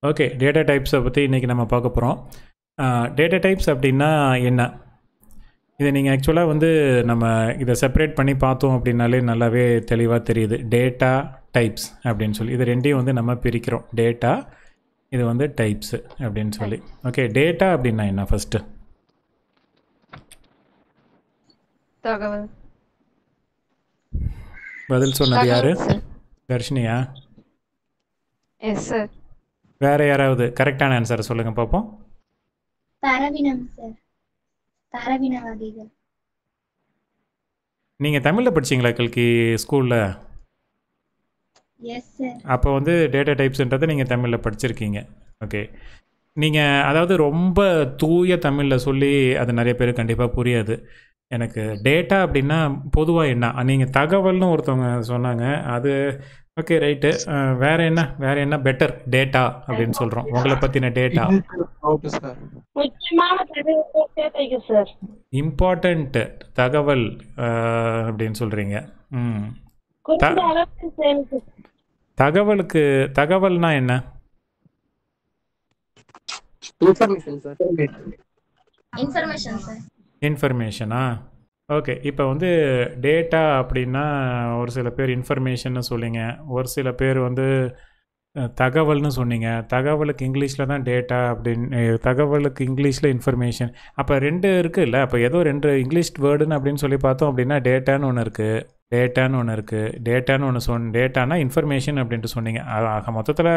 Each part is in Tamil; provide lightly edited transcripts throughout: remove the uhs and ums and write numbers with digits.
ஓகே, டேட்டா டைப்ஸை பற்றி இன்றைக்கி நம்ம பார்க்க போகிறோம். டேட்டா டைப்ஸ் அப்படின்னா என்ன? இதை நீங்கள் ஆக்சுவலாக வந்து நம்ம இதை செப்பரேட் பண்ணி பார்த்தோம் அப்படின்னாலே நல்லாவே தெளிவாக தெரியுது. டேட்டா டைப்ஸ் அப்படின்னு சொல்லி இது ரெண்டையும் வந்து நம்ம பிரிக்கிறோம். டேட்டா, இது வந்து டைப்ஸு அப்படின்னு சொல்லி. ஓகே, டேட்டா அப்படின்னா என்ன ஃபஸ்ட்டு? தகவல். பதில் சொன்னது யாரு? தகவல் சார். தர்ஷினியா? Yes sir. வேறு யாராவது கரெக்டான ஆன்சரை சொல்லுங்கள் பார்ப்போம். தரவினம் சார். தரவின வகைகள். நீங்கள் தமிழில் படிச்சீங்களா கல்கி ஸ்கூலில்? Yes sir. அப்போ வந்து டேட்டா டைப்ஸ்ன்றதை நீங்கள் தமிழில் படிச்சிருக்கீங்க. ஓகே, நீங்கள் அதாவது ரொம்ப தூய தமிழில் சொல்லி அது நிறைய பேர் கண்டிப்பாக புரியாது. எனக்கு டேட்டா அப்படின்னா பொதுவாக என்ன, நீங்கள் தகவல்னு ஒருத்தவங்க சொன்னாங்க, அது ஓகே ரைட்டு. வேறு என்ன பெட்டர் டேட்டா அப்படின்னு சொல்கிறோம் உங்களை பற்றின டேட்டா? முக்கியமான தகவல் சார். இம்பார்ட்டண்ட் தகவல் அப்படின்னு சொல்கிறீங்க. குறிப்பிட்ட அளவுக்கு சேமிப்பு. தகவலுக்கு தகவல்னா என்ன? Information sir. இன்ஃபர்மேஷனா? ஓகே, இப்போ வந்து டேட்டா அப்படின்னா ஒரு சில பேர் இன்ஃபர்மேஷன்னு சொல்லிங்க, ஒரு சில பேர் வந்து தகவல்னு சொன்னீங்க. தகவலுக்கு இங்கிலீஷில் தான் டேட்டா அப்படின்னு, தகவலுக்கு இங்கிலீஷில் இன்ஃபர்மேஷன். அப்போ ரெண்டு இருக்குல்ல, அப்போ ஏதோ ரெண்டு இங்கிலீஷ் வேர்டுன்னு அப்படின்னு சொல்லி பார்த்தோம் அப்படின்னா டேட்டான்னு ஒன்று இருக்குது, டேட்டான்னு ஒன்று டேட்டானா இன்ஃபர்மேஷன் அப்படின்ட்டு சொன்னீங்க. ஆக மொத்தத்தில்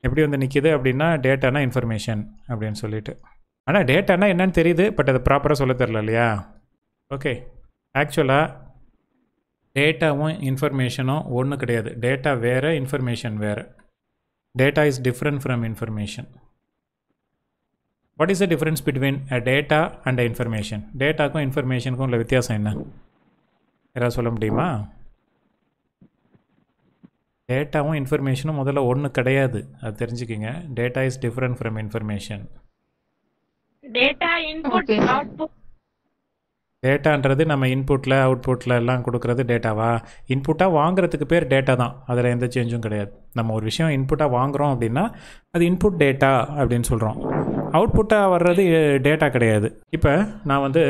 எப்படி வந்து நிற்கிது அப்படின்னா டேட்டானா இன்ஃபர்மேஷன் அப்படின்னு சொல்லிட்டு. ஆனால் டேட்டானா என்னன்னு தெரியுது, பட் அது ப்ராப்பராக சொல்ல தெரில இல்லையா? ஓகே, ஆக்சுவலாக டேட்டாவும் இன்ஃபர்மேஷனும் ஒன்று கிடையாது. டேட்டா வேறு, இன்ஃபர்மேஷன் வேறு. Data is different from information. What is the difference between a data and a information? டேட்டாக்கும் இன்ஃபர்மேஷனுக்கும் உள்ள வித்தியாசம் என்ன? யாராவது சொல்ல முடியுமா? டேட்டாவும் இன்ஃபர்மேஷனும் முதல்ல ஒன்று கிடையாது, அது தெரிஞ்சுக்கிங்க. Data is different from information. Data input output. டேட்டான்றது நம்ம இன்புட்டில் அவுட்புட்டில் எல்லாம் கொடுக்குறது டேட்டாவா? இன்புட்டாக வாங்குறதுக்கு பேர் டேட்டா தான், அதில் எந்த சேஞ்சும் கிடையாது. நம்ம ஒரு விஷயம் இன்புட்டாக வாங்குகிறோம் அப்படின்னா அது இன்புட் டேட்டா அப்படின்னு சொல்கிறோம். அவுட்புட்டாக வர்றது டேட்டா கிடையாது. இப்போ நான் வந்து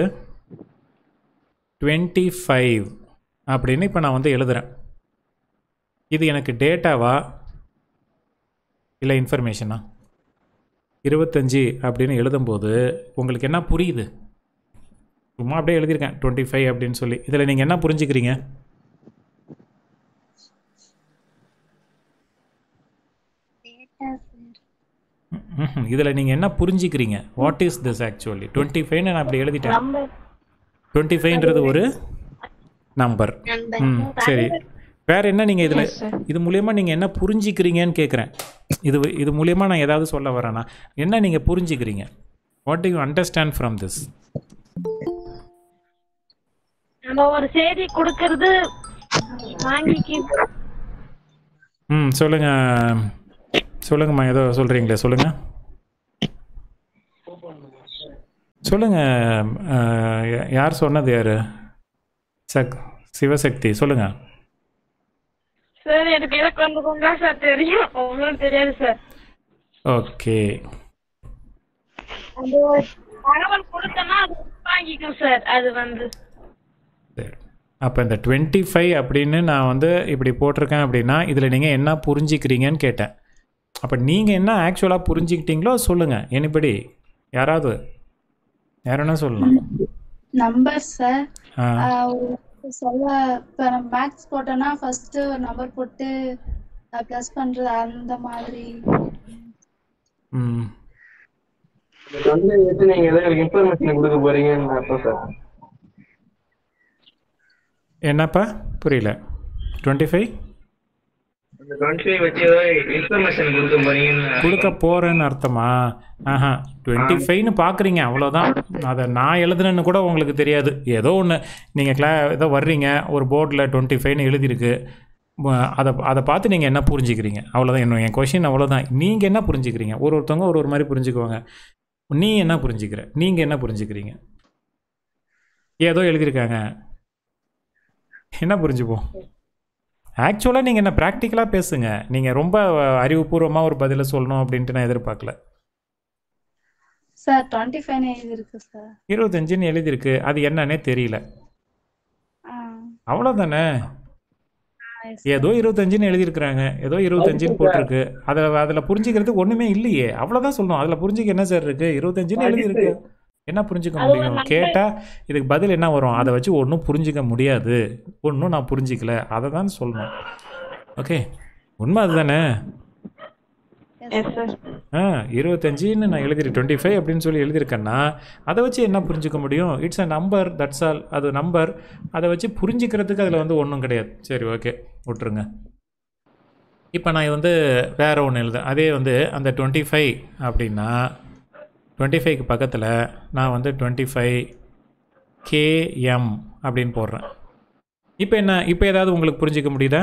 25 அப்படின்னு இப்போ நான் வந்து எழுதுகிறேன். இது எனக்கு டேட்டாவா இல்லை இன்ஃபர்மேஷனா? 25 அப்படின்னு எழுதும்போது உங்களுக்கு என்ன புரியுது? சும்மா அப்படியே எழுதியிருக்கேன் 25 அப்படின்னு சொல்லி. இதில் நீங்கள் என்ன புரிஞ்சுக்கிறீங்க? இதில் நீங்கள் என்ன புரிஞ்சுக்கிறீங்க? What is this actually? 25ன்னு நான் அப்படி எழுதிட்டேன். 25ன்றது ஒரு நம்பர். சரி, வேறு என்ன நீங்கள் இதில் இது மூலயமா நீங்கள் என்ன புரிஞ்சுக்கிறீங்கன்னு கேட்குறேன். இது மூலயமா நான் ஏதாவது சொல்ல வரேன்னா என்ன நீங்கள் புரிஞ்சுக்கிறீங்க? What do you understand from this? நம்ம ஒரு செய்தி கொடுக்கறது வாங்கிக்கு. சொல்லுங்கம்மா, ஏதோ சொல்கிறீங்களே, சொல்லுங்கள். யார் சொன்னது? யார்? சிவசக்தி, சொல்லுங்கள். சார் எனக்கு எதை கொண்டு சார் தெரியும், ஒன்றும் தெரியாது சார். ஓகே, அந்த தகவல் கொடுத்தனா அது வாங்கிக்கும் சார். அது வந்து சரி. அப்போ இந்த 25 அப்படின்னு நான் வந்து இப்படி போட்டிருக்கேன் அப்படின்னா இதில் நீங்கள் என்ன புரிஞ்சிக்கிறீங்கன்னு கேட்டேன். அப்போ நீங்கள் என்ன ஆக்சுவலாக புரிஞ்சிக்கிட்டீங்களோ சொல்லுங்கள். எனிபடி, யாருன்னா சொல்லலாம். Number sir. சொல்ல இப்போ நம்ம மேக்ஸ் போட்டோம்னா ஃபர்ஸ்ட் ஒரு நம்பர் போட்டு ப்ளஸ் பண்றது அந்த மாதிரி. நீங்க ஏதாவது இன்ஃபர்மேஷன் கொடுக்க போறீங்கன்னு அர்த்தம் சார். என்னப்பா புரியல? 25 வச்சு இன்ஃபர்மேஷன் கொடுக்க போகிறேன்னு அர்த்தமா? 25ன்னு பார்க்குறீங்க, அவ்வளோதான். அதை நான் எழுதுனேன்னு கூட உங்களுக்கு தெரியாது. ஏதோ ஒன்று நீங்கள் ஏதோ வர்றீங்க, ஒரு போர்டில் 25ன்னு எழுதியிருக்கு, அதை பார்த்து நீங்கள் என்ன புரிஞ்சுக்கிறீங்க? அவ்வளோதான். இன்னும் என் கொஷின் அவ்வளோதான். நீங்கள் என்ன புரிஞ்சுக்கிறீங்க? ஒருத்தவங்க ஒரு மாதிரி புரிஞ்சுக்குவாங்க. நீ என்ன புரிஞ்சுக்கிற? நீங்கள் என்ன புரிஞ்சுக்கிறீங்க? ஏதோ எழுதியிருக்காங்க, என்ன புரிஞ்சுப்போம்? ஆக்சுவலாக நீங்கள் என்ன ப்ராக்டிக்கலாக பேசுங்க. நீங்கள் ரொம்ப அறிவுபூர்வமாக ஒரு பதிலை சொல்லணும் அப்படின்ட்டு நான் எதிர்பார்க்கல. சார் 25 எழுதிருக்கு சார். 25ன்னு எழுதியிருக்கு, அது என்னன்னே தெரியல, அவ்வளோதானே. ஏதோ 25ன்னு எழுதியிருக்கிறாங்க, ஏதோ 25ன்னு போட்டிருக்கு, அதில் புரிஞ்சுக்கிறதுக்கு ஒன்றுமே இல்லையே, அவ்வளோதான் சொல்லணும். அதில் புரிஞ்சுக்க என்ன சார் இருக்குது? 25ன்னு எழுதியிருக்கு, என்ன புரிஞ்சுக்க முடியும்? கேட்டால் இதுக்கு பதில் என்ன வரும்? அதை வச்சு ஒன்றும் புரிஞ்சிக்க முடியாது, ஒன்றும் நான் புரிஞ்சிக்கல, அதை தான் சொல்லணும். ஓகே, உண்மை அதுதானே? 25ன்னு நான் எழுதிருக்கேன், 25 அப்படின்னு சொல்லி எழுதியிருக்கேன்னா அதை வச்சு என்ன புரிஞ்சிக்க முடியும்? It's a number, that's all. அது நம்பர், அதை வச்சு புரிஞ்சிக்கிறதுக்கு அதில் வந்து ஒன்றும் கிடையாது. சரி, ஓகே, விட்டுருங்க. இப்போ நான் வந்து வேறு ஒன்று எழுதுறேன். அதே வந்து அந்த 25 அப்படின்னா 25க்கு பக்கத்தில் நான் வந்து 25 km அப்படின்னு போடுறேன். இப்போ என்ன, இப்போ ஏதாவது உங்களுக்கு புரிஞ்சிக்க முடியுதா?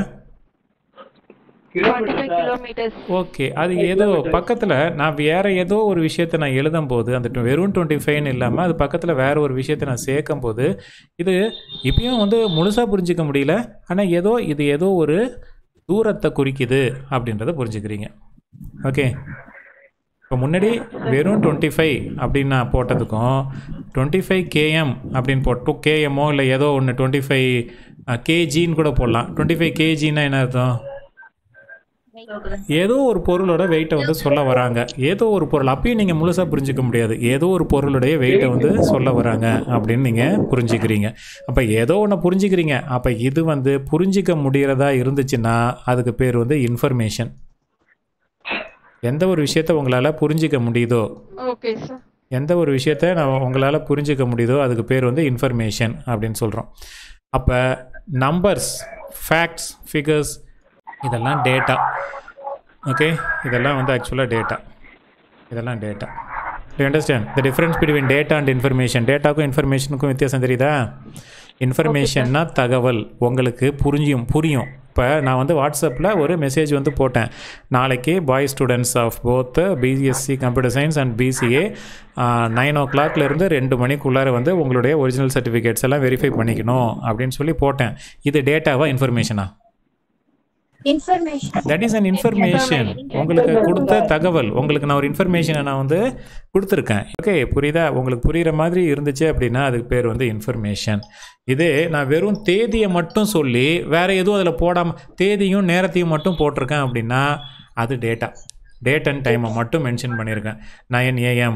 25 kilometers. ஓகே, அது ஏதோ பக்கத்தில் நான் வேறு ஏதோ ஒரு விஷயத்தை நான் எழுதும் போது அந்த வெறும் 25ன்னு இல்லாமல் அது பக்கத்தில் வேறு ஒரு விஷயத்தை நான் சேர்க்கும் போது இது இப்பயும் வந்து முழுசாக புரிஞ்சிக்க முடியல, ஆனால் இது ஏதோ ஒரு தூரத்தை குறிக்குது அப்படின்றத புரிஞ்சுக்கிறீங்க. ஓகே, இப்போ முன்னாடி வெறும் 25 அப்படின்னு நான் போட்டதுக்கும் 25 km அப்படின்னு போட்டு கேஎம்மோ இல்லை ஏதோ ஒன்று 25 kgன்னு கூட போடலாம். 25 kgன்னா என்ன அர்த்தம்? ஏதோ ஒரு பொருளோட வெயிட்டை வந்து சொல்ல வராங்க. ஏதோ ஒரு பொருள், அப்பயும் நீங்கள் முழுசாக புரிஞ்சிக்க முடியாது. ஏதோ ஒரு பொருளுடைய வெயிட்டை வந்து சொல்ல வராங்க அப்படின்னு நீங்கள் புரிஞ்சுக்கிறீங்க. அப்போ ஏதோ ஒன்று புரிஞ்சுக்கிறீங்க. அப்போ இது வந்து புரிஞ்சிக்க முடிகிறதா இருந்துச்சுன்னா அதுக்கு பேர் வந்து இன்ஃபர்மேஷன். எந்த ஒரு விஷயத்தை உங்களால் புரிஞ்சிக்க முடியுதோ, Okay, sir. எந்த ஒரு விஷயத்தை உங்களால் புரிஞ்சிக்க முடியுதோ அதுக்கு பேர் வந்து இன்ஃபர்மேஷன் அப்படின்னு சொல்கிறோம். அப்போ நம்பர்ஸ், ஃபேக்ட்ஸ், ஃபிகர்ஸ் இதெல்லாம் டேட்டா. ஓகே, இதெல்லாம் வந்து ஆக்சுவலாக டேட்டா. இதெல்லாம் data. To understand the difference between data and information? டேட்டாவுக்கும் இன்ஃபர்மேஷனுக்கும் வித்தியாசம் தெரியுதா? இன்ஃபர்மேஷன்னா தகவல், உங்களுக்கு புரியும். இப்போ நான் வந்து வாட்ஸ்அப்பில் ஒரு மெசேஜ் வந்து போட்டேன், நாளைக்கு boy students of both BSc computer science and BCA 9 o'clockலேருந்து 2 மணிக்குள்ளார வந்து உங்களுடைய ஒரிஜினல் சர்டிஃபிகேட்ஸ் எல்லாம் வெரிஃபை பண்ணிக்கணும் அப்படின்னு சொல்லி போட்டேன். இது டேட்டாவா இன்ஃபர்மேஷனா? Information. That is an information. உங்களுக்கு கொடுத்த தகவல், உங்களுக்கு நான் ஒரு இன்ஃபர்மேஷனை நான் வந்து கொடுத்துருக்கேன். ஓகே, புரியுதா? உங்களுக்கு புரிகிற மாதிரி இருந்துச்சு அப்படின்னா அதுக்கு பேர் வந்து இன்ஃபர்மேஷன். இதே நான் வெறும் தேதியை மட்டும் சொல்லி வேறு எதுவும் அதில் போடாமல் தேதியும் நேரத்தையும் மட்டும் போட்டிருக்கேன் அப்படின்னா அது டேட்டா. டேட் அண்ட் டைமை மட்டும் மென்ஷன் பண்ணியிருக்கேன். 9 AM,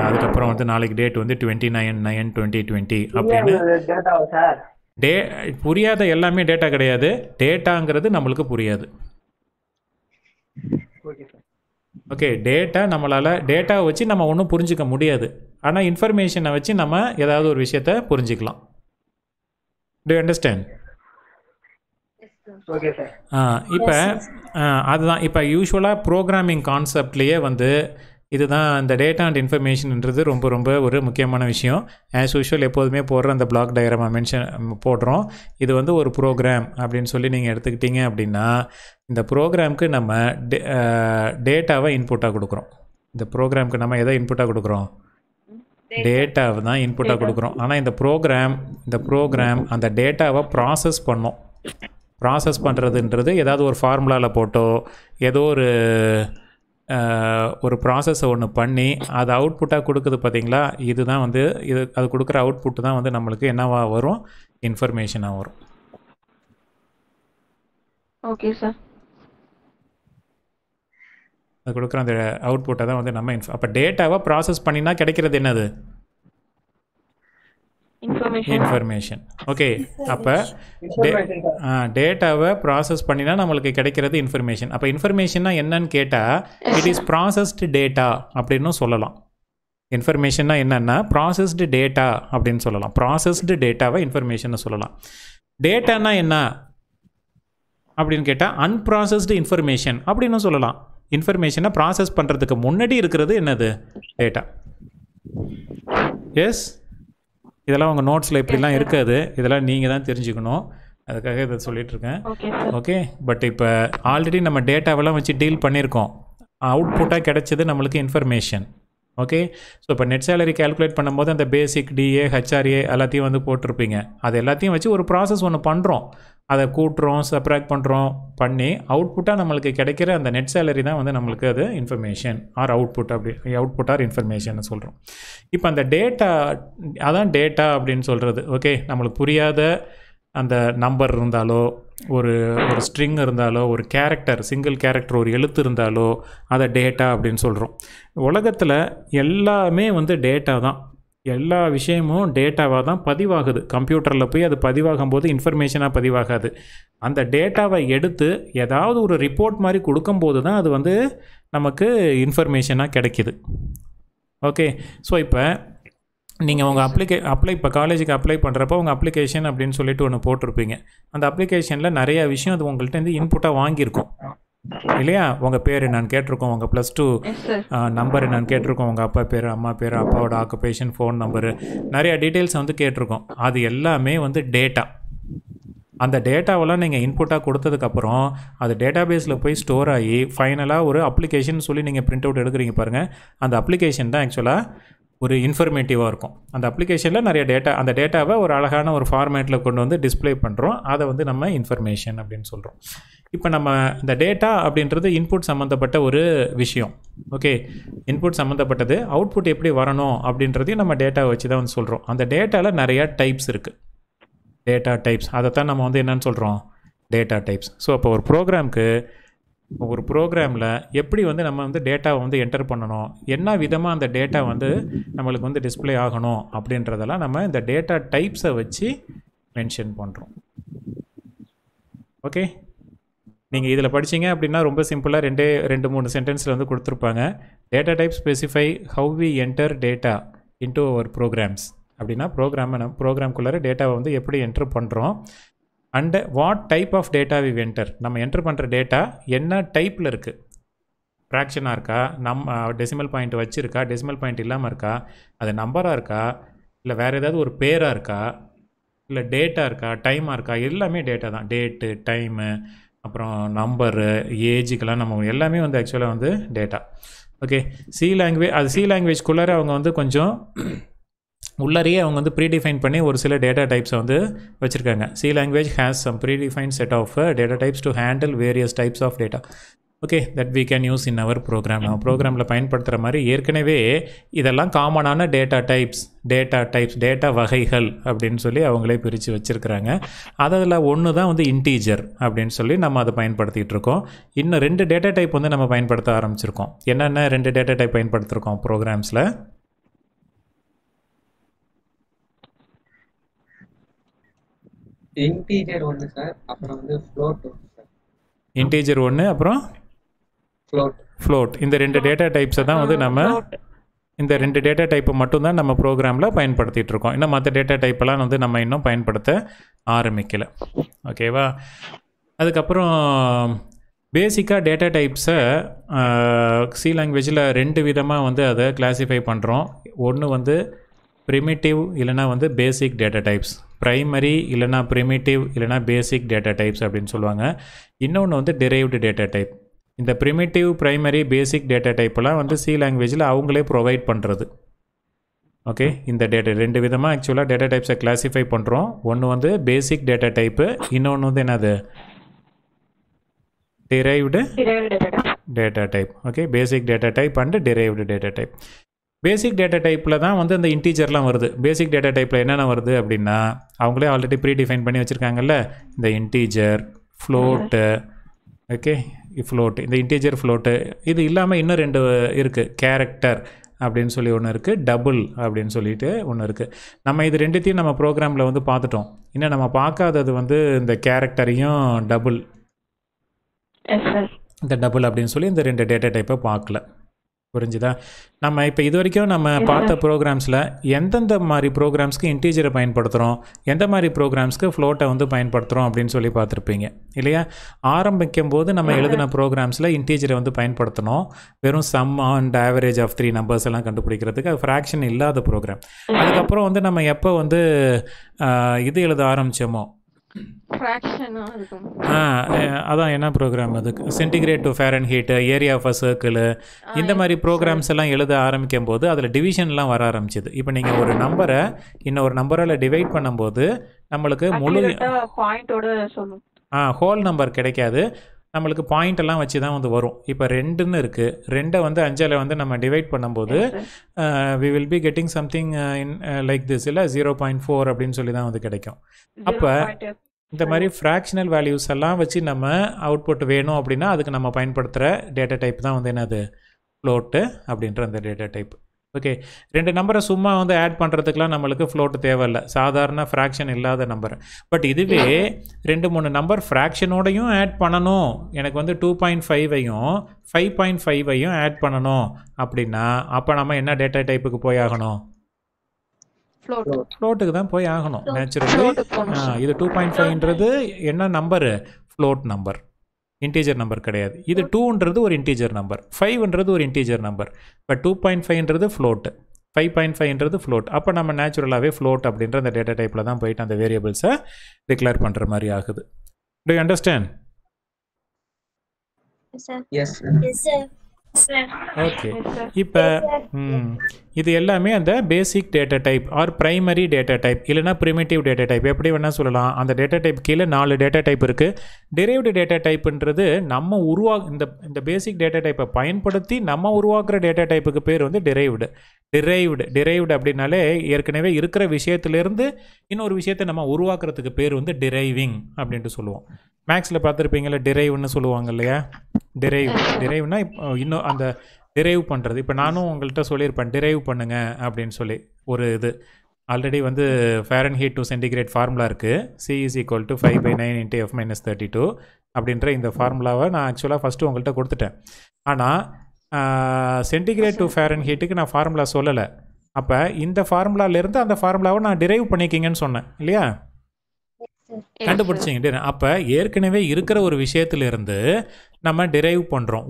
அதுக்கப்புறம் வந்து நாளைக்கு டேட் வந்து 29/9/2020 அப்படின்னு. புரியாத எல்லாமே டேட்டா கிடையாது. டேட்டாங்கிறது நம்மளுக்கு புரியாது. ஓகே, டேட்டா நம்மளால் டேட்டாவை வச்சு நம்ம ஒன்றும் புரிஞ்சிக்க முடியாது. ஆனால் இன்ஃபர்மேஷனை வச்சு நம்ம ஏதாவது ஒரு விஷயத்தை புரிஞ்சிக்கலாம். To you understand? இப்போ அதுதான் இப்போ யூஸ்வலாக ப்ரோக்ராமிங் கான்செப்ட்லேயே வந்து இதுதான் இந்த டேட்டா அண்ட் இன்ஃபர்மேஷன்ன்றது ரொம்ப ரொம்ப ஒரு முக்கியமான விஷயம். ஆஸ் யூஷுவல் எப்போதுமே போடுற அந்த பிளாக் டயக்ராமை போடுறோம். இது வந்து ஒரு ப்ரோக்ராம் அப்படின்னு சொல்லி நீங்கள் எடுத்துக்கிட்டீங்க அப்படின்னா இந்த ப்ரோக்ராமுக்கு நம்ம டேட்டாவை இன்புட்டாக கொடுக்குறோம். இந்த ப்ரோக்ராமுக்கு நம்ம எதை இன்புட்டாக கொடுக்குறோம்? டேட்டாவை தான் இன்புட்டாக கொடுக்குறோம். ஆனால் இந்த ப்ரோக்ராம் அந்த டேட்டாவை ப்ராசஸ் பண்ணோம். ப்ராசஸ் பண்ணுறதுன்றது ஏதாவது ஒரு ஃபார்முலாவில் போட்டோ ஏதோ ஒரு ப்ராசஸை ஒன்று பண்ணி அதை அவுட்புட்டாக கொடுக்குது பார்த்தீங்களா? இதுதான் வந்து அது கொடுக்குற அவுட்புட்டு தான் வந்து நம்மளுக்கு என்னவா வரும்? இன்ஃபர்மேஷனாக வரும். Okay, sir. அது கொடுக்குற அந்த அவுட்புட்டை தான் வந்து நம்ம அப்போ டேட்டாவை ப்ராசஸ் பண்ணினா கிடைக்கிறது என்னது? இன்ஃபர்மேஷன். ஓகே, அப்போ டேட்டாவை ப்ராசஸ் பண்ணினா நம்மளுக்கு கிடைக்கிறது இன்ஃபர்மேஷன். அப்போ இன்ஃபர்மேஷன்னா என்னன்னு கேட்டால் இட் இஸ் ப்ராசஸ்டு டேட்டா அப்படின்னு சொல்லலாம். இன்ஃபர்மேஷன்னா என்னென்னா ப்ராசஸ்டு டேட்டா அப்படின்னு சொல்லலாம். ப்ராசஸ்டு டேட்டாவை இன்ஃபர்மேஷன் சொல்லலாம். டேட்டானா என்ன அப்படின்னு கேட்டால் அன்ப்ராசஸ்டு இன்ஃபர்மேஷன் அப்படின்னு சொல்லலாம். இன்ஃபர்மேஷனை ப்ராசஸ் பண்ணுறதுக்கு முன்னாடி இருக்கிறது என்னது? டேட்டா. எஸ், இதெல்லாம் உங்கள் நோட்ஸில் இப்படிலாம் இருக்காது. இதெல்லாம் நீங்கள் தான் தெரிஞ்சுக்கணும். அதுக்காக இதை சொல்லிகிட்ருக்கேன். ஓகே, பட் இப்போ ஆல்ரெடி நம்ம டேட்டாவெல்லாம் வச்சு டீல் பண்ணியிருக்கோம். அவுட்புட்டாக கிடைச்சது நம்மளுக்கு இன்ஃபர்மேஷன். ஓகே. ஸோ இப்போ நெட் சேலரி கால்குலேட் பண்ணும்போது அந்த பேசிக் டிஏ ஹெச்ஆர்ஏ எல்லாத்தையும் வந்து போட்டிருப்பீங்க. அது எல்லாத்தையும் வச்சு ஒரு ப்ராசஸ் ஒன்று பண்ணுறோம். அதை கூட்டுறோம், சப்ராக்ட் பண்ணுறோம், பண்ணி அவுட்புட்டாக நம்மளுக்கு கிடைக்கிற அந்த நெட் சேலரி தான் வந்து நம்மளுக்கு அது information or output output or information சொல்கிறோம். இப்போ அந்த டேட்டா அதான் டேட்டா அப்படின்னு சொல்கிறது. ஓகே, நம்மளுக்கு புரியாத அந்த நம்பர் இருந்தாலோ ஒரு ஸ்ட்ரிங் இருந்தாலோ ஒரு கேரக்டர் சிங்கிள் கேரக்டர் ஒரு எழுத்து இருந்தாலோ அதை டேட்டா அப்படின்னு சொல்கிறோம். உலகத்தில் எல்லாமே வந்து டேட்டா தான். எல்லா விஷயமும் டேட்டாவாக தான் பதிவாகுது. கம்ப்யூட்டரில் போய் அது பதிவாகும் போது இன்ஃபர்மேஷனாக பதிவாகாது. அந்த டேட்டாவை எடுத்து ஏதாவது ஒரு ரிப்போர்ட் மாதிரி கொடுக்கும்போது தான் அது வந்து நமக்கு இன்ஃபர்மேஷனாக கிடைக்கிது. ஓகே. ஸோ இப்போ நீங்கள் உங்கள் இப்போ காலேஜுக்கு அப்ளை பண்ணுறப்போ உங்கள் அப்ளிகேஷன் அப்படின்னு சொல்லிட்டு ஒன்று போட்டிருப்பீங்க. அந்த அப்ளிகேஷனில் நிறையா விஷயம் அது உங்கள்கிட்ட வந்து இன்புட்டாக வாங்கியிருக்கும் இல்லையா? உங்கள் பேர் என்னன்னு கேட்டிருக்கோம், உங்கள் +2 நம்பர் என்னன்னு கேட்டிருக்கோம், உங்கள் அப்பா பேர், அம்மா பேர், அப்பாவோட ஆக்குபேஷன், ஃபோன் நம்பரு, நிறையா டீட்டெயில்ஸ் வந்து கேட்டிருக்கோம். அது எல்லாமே வந்து டேட்டா. அந்த டேட்டாவெல்லாம் நீங்கள் இன்புட்டாக கொடுத்ததுக்கப்புறம் அது டேட்டா பேஸில் போய் ஸ்டோர் ஆகி ஃபைனலாக ஒரு அப்ளிகேஷன் சொல்லி நீங்கள் பிரிண்ட் அவுட் எடுக்கிறீங்க பாருங்கள். அந்த அப்ளிகேஷன் தான் ஆக்சுவலாக ஒரு இன்ஃபர்மேட்டிவாக இருக்கும். அந்த அப்ளிகேஷனில் நிறைய டேட்டா, அந்த டேட்டாவை ஒரு அழகான ஒரு ஃபார்மேட்டில் கொண்டு வந்து டிஸ்பிளே பண்ணுறோம். அதை வந்து நம்ம இன்ஃபர்மேஷன் அப்படின்னு சொல்கிறோம். இப்போ நம்ம இந்த டேட்டா அப்படின்றது இன்புட் சம்மந்தப்பட்ட ஒரு விஷயம். ஓகே, இன்புட் சம்மந்தப்பட்டது. அவுட்புட் எப்படி வரணும் அப்படின்றதையும் நம்ம டேட்டாவை வச்சு தான் வந்து சொல்கிறோம். அந்த டேட்டாவில் நிறையா டைப்ஸ் இருக்குது. டேட்டா டைப்ஸ், அதை தான் நம்ம வந்து என்னென்னு சொல்கிறோம், டேட்டா டைப்ஸ். ஸோ அப்போ ஒரு ப்ரோக்ராமில் எப்படி வந்து நம்ம வந்து டேட்டாவை வந்து என்டர் பண்ணணும், என்ன விதமாக அந்த டேட்டா வந்து நம்மளுக்கு வந்து டிஸ்பிளே ஆகணும் அப்படின்றதெல்லாம் நம்ம இந்த டேட்டா டைப்ஸை வச்சு மென்ஷன் பண்ணுறோம். ஓகே, நீங்கள் இதில் படிச்சிங்க அப்படின்னா ரொம்ப சிம்பிளாக 2-3 சென்டென்ஸில் வந்து கொடுத்துருப்பாங்க. Data type specify how we enter data into our programs அப்படின்னா ப்ரோக்ராம்குள்ளார டேட்டாவை வந்து எப்படி என்டர் பண்ணுறோம். And what type of data we enter, நம்ம என்டர் பண்ணுற டேட்டா என்ன டைப்பில் இருக்குது, ஃப்ராக்ஷனாக இருக்கா, டெசிமல் பாயிண்ட் வச்சுருக்கா, டெசிமல் பாயிண்ட் இல்லாமல் இருக்கா, அது நம்பராக இருக்கா, இல்லை வேறு ஏதாவது ஒரு பேராக இருக்கா, இல்லை டேட்டா இருக்கா, டைமாக இருக்கா, எல்லாமே டேட்டா தான். டேட்டு, டைமு, அப்புறம் நம்பரு, ஏஜுக்கெல்லாம் நம்ம எல்லாமே வந்து ஆக்சுவலாக வந்து டேட்டா. ஓகே, சி லாங்குவேஜ்குள்ளார அவங்க வந்து கொஞ்சம் உள்ளாரியே அவங்க வந்து ப்ரீடிஃபைன் பண்ணி ஒரு சில டேட்டா டைப்ஸை வந்து வச்சுருக்காங்க. C language has some predefined set of data types to handle various types of data. Okay, that we can use in our program. நம்ம ப்ரோக்ராமில் பயன்படுத்துகிற மாதிரி ஏற்கனவே இதெல்லாம் காமனான டேட்டா டேட்டா வகைகள் அப்படின்னு சொல்லி அவங்களே பிரித்து வச்சுருக்கிறாங்க. அதில் ஒன்று தான் வந்து இன்டீஜர் அப்படின்னு சொல்லி நம்ம அதை பயன்படுத்திகிட்டு இருக்கோம். இன்னும் 2 டேட்டா டைப் வந்து நம்ம பயன்படுத்த ஆரம்பிச்சிருக்கோம். என்னென்ன 2 டேட்டா டைப் பயன்படுத்திருக்கோம் ப்ரோக்ராம்ஸில்? இன்டீஜர் ஒன்று சார், அப்புறம் வந்து ஃப்ளோட் ஒன்று சார். இன்டீஜர் ஒன்று, அப்புறம் ஃப்ளோட். இந்த 2 டேட்டா டைப்ஸை தான் வந்து நம்ம இந்த 2 டேட்டா டைப்பை மட்டும்தான் நம்ம ப்ரோக்ராமில் பயன்படுத்திகிட்டு இருக்கோம். இன்னும் மற்ற டேட்டா டைப்பெல்லாம் வந்து நம்ம இன்னும் பயன்படுத்த ஆரம்பிக்கலை. ஓகேவா? அதுக்கப்புறம் பேசிக்காக டேட்டா டைப்ஸை சி லாங்குவேஜில் 2 விதமாக வந்து அதை கிளாஸிஃபை பண்ணுறோம். ஒன்று வந்து ப்ரிமிட்டிவ் இல்லைனா வந்து பேசிக் டேட்டா டைப்ஸ், ப்ரைமரி இல்லைனா ப்ரிமிட்டிவ் இல்லைனா பேசிக் டேட்டா டைப்ஸ் அப்படின்னு சொல்லுவாங்க. இன்னொன்று வந்து டிரைவ்டு டேட்டா டைப். இந்த ப்ரிமிட்டிவ், ப்ரைமரி, பேசிக் டேட்டா டைப்பெல்லாம் வந்து சி லாங்குவேஜில் அவங்களே ப்ரொவைட் பண்ணுறது. ஓகே, இந்த 2 விதமாக ஆக்சுவலாக டேட்டா டைப்ஸை கிளாஸிஃபை பண்ணுறோம். ஒன்று வந்து பேசிக் டேட்டா டைப்பு, இன்னொன்று வந்து என்னது, derived data type. Okay, basic data type and derived data type. Basic data டைப்பில் தான் வந்து அந்த இன்டீஜர்லாம் வருது. பேசிக் டேட்டா டைப்பில் என்னென்ன வருது அப்படின்னா அவங்களே ஆல்ரெடி ப்ரீடிஃபைன் பண்ணி வச்சுருக்காங்கல்ல, இந்த இன்டீஜர், ஃப்ளோட்டு. ஓகே, ஃப்ளோட்டு, இந்த இன்டீஜர், ஃப்ளோட்டு. இது இல்லாமல் இன்னும் 2 இருக்குது. கேரக்டர் அப்படின்னு சொல்லி ஒன்று இருக்குது, டபுள் அப்படின்னு சொல்லிட்டு ஒன்று இருக்குது. நம்ம இது 2த்தையும் நம்ம ப்ரோக்ராமில் வந்து பார்த்துட்டோம். இன்னும் நம்ம பார்க்காதது வந்து இந்த கேரக்டரையும் டபுள். இந்த டபுள் அப்படின்னு சொல்லி இந்த 2 டேட்டா டைப்பை பார்க்கல. புரிஞ்சுதா? நம்ம இப்போ இது வரைக்கும் நம்ம பார்த்த ப்ரோக்ராம்ஸில் எந்தெந்த மாதிரி ப்ரோக்ராம்ஸ்க்கு இன்டீஜரை பயன்படுத்துகிறோம், எந்த மாதிரி ப்ரோக்ராம்ஸ்க்கு ஃப்ளோட்டை வந்து பயன்படுத்துகிறோம் அப்படின்னு சொல்லி பார்த்துருப்பீங்க இல்லையா? ஆரம்பிக்கும் போது நம்ம எழுதின ப்ரோக்ராம்ஸில் இன்டீஜரை வந்து பயன்படுத்தணும். வெறும் sum and average of 3 numbers எல்லாம் கண்டுபிடிக்கிறதுக்கு. அது ஃப்ராக்ஷன் இல்லாத ப்ரோக்ராம். அதுக்கப்புறம் வந்து நம்ம எப்போ வந்து இது எழுத ஆரம்பித்தோமோ, ஃப்ராக்ஷனா இருக்கும். அதான் என்ன ப்ரோக்ராம் அது, centigrade to Fahrenheit, area of a circle, இந்த மாதிரி ப்ரோக்ராம்ஸ் எல்லாம் எழுத ஆரம்பிக்கும் போது அதில் டிவிஷன்லாம் வர ஆரம்பிச்சிது. இப்போ நீங்கள் ஒரு நம்பரை இன்னொரு நம்பரால் டிவைட் பண்ணும்போது நம்மளுக்கு முழு பாயிண்டோட சொல்லும். ஹோல் நம்பர் கிடைக்காது, நம்மளுக்கு பாயிண்ட் எல்லாம் வச்சு தான் வந்து வரும். இப்போ 2ன்னு இருக்குது, 2 வந்து 5ஆல் வந்து நம்ம டிவைட் பண்ணும்போது we will be getting something in like this, இல்லை 0.4 அப்படின்னு சொல்லி தான் வந்து கிடைக்கும். அப்போ இந்த மாதிரி ஃப்ராக்ஷனல் வேல்யூஸ் எல்லாம் வச்சு நம்ம அவுட்புட் வேணும் அப்படின்னா அதுக்கு நம்ம பயன்படுத்துகிற டேட்டா டைப் தான் வந்து என்னது, ஃப்ளோட்டு அப்படின்ற அந்த டேட்டா டைப். ஓகே, 2 நம்பரை சும்மா வந்து ஆட் பண்ணுறதுக்கெலாம் நம்மளுக்கு ஃப்ளோட்டு தேவையில்லை, சாதாரண ஃப்ராக்ஷன் இல்லாத நம்பர். பட் இதுவே 2-3 நம்பர் ஃப்ராக்ஷனோடையும் ஆட் பண்ணணும், எனக்கு வந்து 2.5ஐயும் 5.5ஐயும் ஆட் பண்ணணும் அப்படின்னா அப்போ நம்ம என்ன டேட்டா டைப்புக்கு போய் ஆகணும், ஃப்ளோட்டுக்கு தான் போய் ஆகணும் நேச்சுரலி. இது 2.5ன்றது என்ன number, float number, integer number கிடையாது. இது 2ன்றது ஒரு இன்டீஜர் நம்பர், 5ன்றது ஒரு இன்டீஜர் நம்பர். பட் 2.5ன்றது ஃப்ளோட்டு, 5.5ன்றது ஃப்ளோட். அப்போ நம்ம நேச்சுரலாகவே ஃப்ளோட் அப்படின்ற அந்த டேட்டா டைப்பில் தான் போயிட்டு அந்த வேரியபிள்ஸை டிக்ளேர் பண்ணுற மாதிரி ஆகுது. Do you understand? Yes, sir. Okay, இப்போ இது எல்லாமே அந்த basic data type or primary data type, இல்லைனா ப்ரிமிட்டிவ் டேட்டா டைப், எப்படி வேணால் சொல்லலாம். அந்த டேட்டா டைப் கீழே 4 டேட்டா டைப் இருக்குது. டிரைவ்டு டேட்டா டைப்புன்றது நம்ம இந்த பேசிக் டேட்டா டைப்பை பயன்படுத்தி நம்ம உருவாக்குற டேட்டா டைப்புக்கு பேர் வந்து டிரைவ்டு அப்படின்னாலே ஏற்கனவே இருக்கிற விஷயத்துலேருந்து இன்னொரு விஷயத்தை நம்ம உருவாக்குறதுக்கு பேர் வந்து டிரைவிங் அப்படின்ட்டு சொல்லுவோம். மேக்ஸில் பார்த்துருப்பீங்களா, டிரைவ்னு சொல்லுவாங்க இல்லையா. டிரைவ்னா இப்போ இன்னும் அந்த டிரைவ் பண்ணுறது. இப்போ நானும் உங்கள்கிட்ட சொல்லியிருப்பேன் டிரைவ் பண்ணுங்க அப்படின்னு சொல்லி. ஒரு இது ஆல்ரெடி வந்து ஃபாரன்ஹீட் டு சென்டிகிரேட் ஃபார்முலா இருக்குது, C = 5/9 × F-32 அப்படின்ற இந்த ஃபார்முலாவை நான் ஆக்சுவலாக ஃபஸ்ட்டு உங்கள்கிட்ட கொடுத்துட்டேன். ஆனால் சென்டிகிரேட் டு ஃபாரன்ஹீட்டுக்கு நான் ஃபார்முலா சொல்லலை. அப்போ இந்த ஃபார்முலாலேருந்து அந்த ஃபார்முலாவை நான் டிரைவ் பண்ணிக்கிங்கன்னு சொன்னேன் இல்லையா, கண்டுபிடிச்சிங்க. அப்போ ஏற்கனவே இருக்கிற ஒரு விஷயத்துலேருந்து நம்ம டிரைவ் பண்ணுறோம்,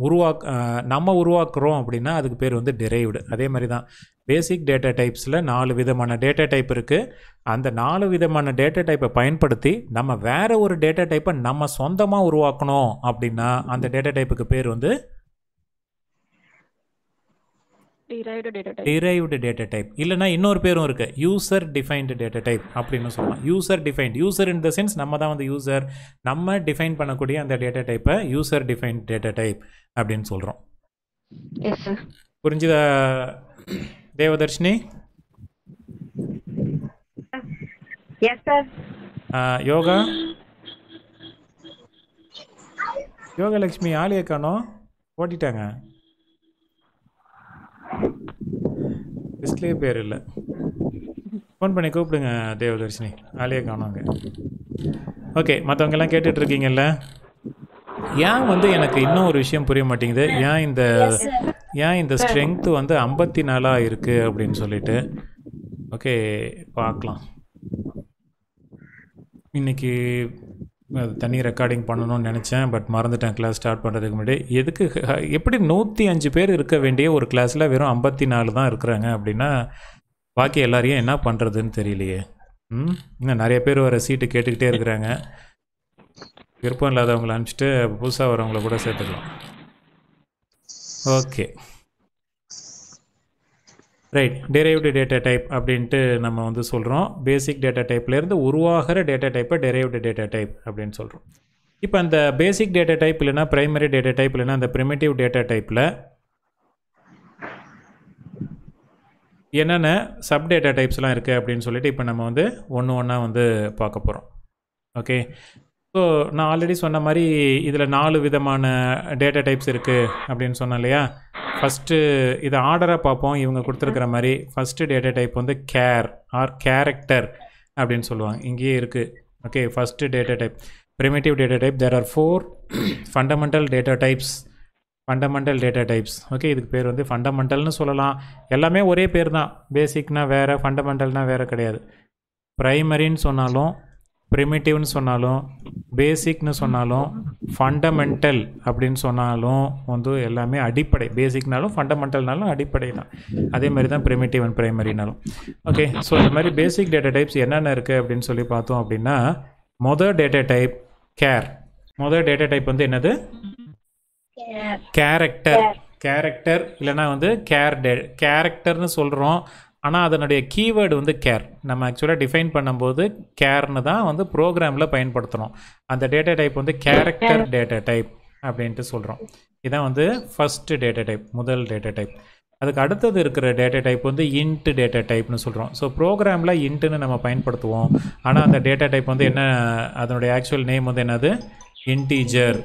நம்ம உருவாக்குறோம் அப்படின்னா அதுக்கு பேர் வந்து டிரைவ்டு. அதே மாதிரி தான் பேசிக் டேட்டா டைப்ஸில் 4 விதமான டேட்டா டைப் இருக்குது. அந்த 4 விதமான டேட்டா டைப்பை பயன்படுத்தி நம்ம வேறு ஒரு டேட்டா டைப்பை நம்ம சொந்தமாக உருவாக்கணும் அப்படின்னா அந்த டேட்டா டைப்புக்கு பேர் வந்து டிரைவ்டு டேட்டா டைப். இல்லைனா இன்னொரு பேரும் இருக்குது, யூசர் டிஃபைன்டு டேட்டா டைப் அப்படின்னு சொல்லலாம். யூசர் இன் த சென்ஸ் நம்ம தான் வந்து யூசர், நம்ம டிஃபைன் பண்ணக்கூடிய அந்த டேட்டா டைப்பை யூசர் டிஃபைன்ட் டேட்டா டைப் அப்படின்னு சொல்கிறோம். புரிஞ்சுதா தேவதர்ஷினி? யோகலட்சுமி ஆலியை காணோம், ஓட்டிட்டாங்க, லிஸ்ட்லேயே பேர் இல்லை. ஃபோன் பண்ணி கூப்பிடுங்க தேவதர்ஷினி, ஆலியை காணோங்க. ஓகே, மற்றவங்கெல்லாம் கேட்டுட்ருக்கீங்கல்ல. ஏன் வந்து எனக்கு இன்னும் ஒரு விஷயம் புரிய மாட்டேங்குது, ஏன் இந்த ஸ்ட்ரென்த்து வந்து 54 இருக்குது அப்படின்னு சொல்லிட்டு. ஓகே, பார்க்கலாம். இன்றைக்கி தனி ரெக்கார்டிங் பண்ணணும்னு நினச்சேன், பட் மறந்துட்டேன் கிளாஸ் ஸ்டார்ட் பண்ணுறதுக்கு முன்னாடி. எப்படி 105 பேர் இருக்க வேண்டிய ஒரு கிளாஸில் வெறும் 54 தான் இருக்கிறாங்க அப்படின்னா பாக்கி எல்லாரையும் என்ன பண்ணுறதுன்னு தெரியலையே. இன்னும் நிறைய பேர் வர சீட்டு கேட்டுக்கிட்டே இருக்கிறாங்க. விருப்பம் இல்லாதவங்களை அனுப்பிச்சிட்டு புதுசாக வரவங்கள கூட சேர்த்துக்கலாம். Okay right, derived data type அப்படின்ட்டு நம்ம வந்து சொல்கிறோம். பேசிக் டேட்டா டைப்லேருந்து உருவாகிற டேட்டா டைப்பை டிரைவ்டு டேட்டா டைப் அப்படின்னு சொல்கிறோம். இப்போ அந்த பேசிக் டேட்டா டைப் இல்லைனா ப்ரைமரி டேட்டா டைப் இல்லைனா அந்த ப்ரிமிட்டிவ் டேட்டா டைப்பில் என்னென்ன சப் டேட்டா டைப்ஸ்லாம் இருக்குது அப்படின்னு சொல்லிட்டு இப்போ நம்ம வந்து ஒன்றா வந்து பார்க்க போகிறோம். ஓகே, ஸோ நான் ஆல்ரெடி சொன்ன மாதிரி இதில் 4 விதமான டேட்டா டைப்ஸ் இருக்குது அப்படின்னு சொன்னேன் இல்லையா. ஃபஸ்ட்டு இதை ஆர்டராக பார்ப்போம். இவங்க கொடுத்துருக்கிற மாதிரி ஃபஸ்ட்டு டேட்டா டைப் வந்து கேரக்டர் அப்படின்னு சொல்லுவாங்க, இங்கேயே இருக்குது. Okay, first data type primitive data type. There are 4 fundamental data types. Okay, இதுக்கு பேர் வந்து ஃபண்டமெண்டல்னு சொல்லலாம். எல்லாமே ஒரே பேர் தான். பேசிக்னா வேறு, ஃபண்டமெண்டல்னால் வேறு கிடையாது. ப்ரைமரின்னு சொன்னாலும், ப்ரிமிட்டிவ்னு சொன்னாலும், பேசிக்னு சொன்னாலும், ஃபண்டமெண்டல் அப்படின்னு சொன்னாலும் வந்து எல்லாமே அடிப்படை. பேசிக்னாலும் ஃபண்டமெண்டல்னாலும் அடிப்படை தான். அதே மாதிரி தான் ப்ரிமிட்டிவ் அண்ட் ப்ரைமரினாலும். ஓகே, ஸோ இந்த மாதிரி பேசிக் டேட்டா டைப்ஸ் என்னென்ன இருக்குது அப்படின்னு சொல்லி பார்த்தோம் அப்படின்னா மொதல் டேட்டா டைப் கேர். மொதல் டேட்டா டைப் வந்து என்னது? கேரக்டர். கேரக்டர் இல்லைனா வந்து கேரக்டர்னு சொல்கிறோம். ஆனால் அதனுடைய கீவேர்டு வந்து கேர். நம்ம ஆக்சுவலாக டிஃபைன் பண்ணும்போது கேர்னு தான் வந்து ப்ரோக்ராமில் பயன்படுத்துகிறோம். அந்த டேட்டா டைப் வந்து கேரக்டர் டேட்டா டைப் அப்படின்ட்டு சொல்கிறோம். இதான் வந்து ஃபஸ்ட்டு டேட்டா டைப், முதல் டேட்டா டைப். அதுக்கு அடுத்தது இருக்கிற டேட்டா டைப் வந்து இன்ட் டேட்டா டைப்னு சொல்கிறோம். ஸோ ப்ரோக்ராமில் இன்ட்டுன்னு நம்ம பயன்படுத்துவோம். ஆனால் அந்த டேட்டா டைப் வந்து என்ன, அதனுடைய ஆக்சுவல் நேம் வந்து என்னது? இன்டீஜர்.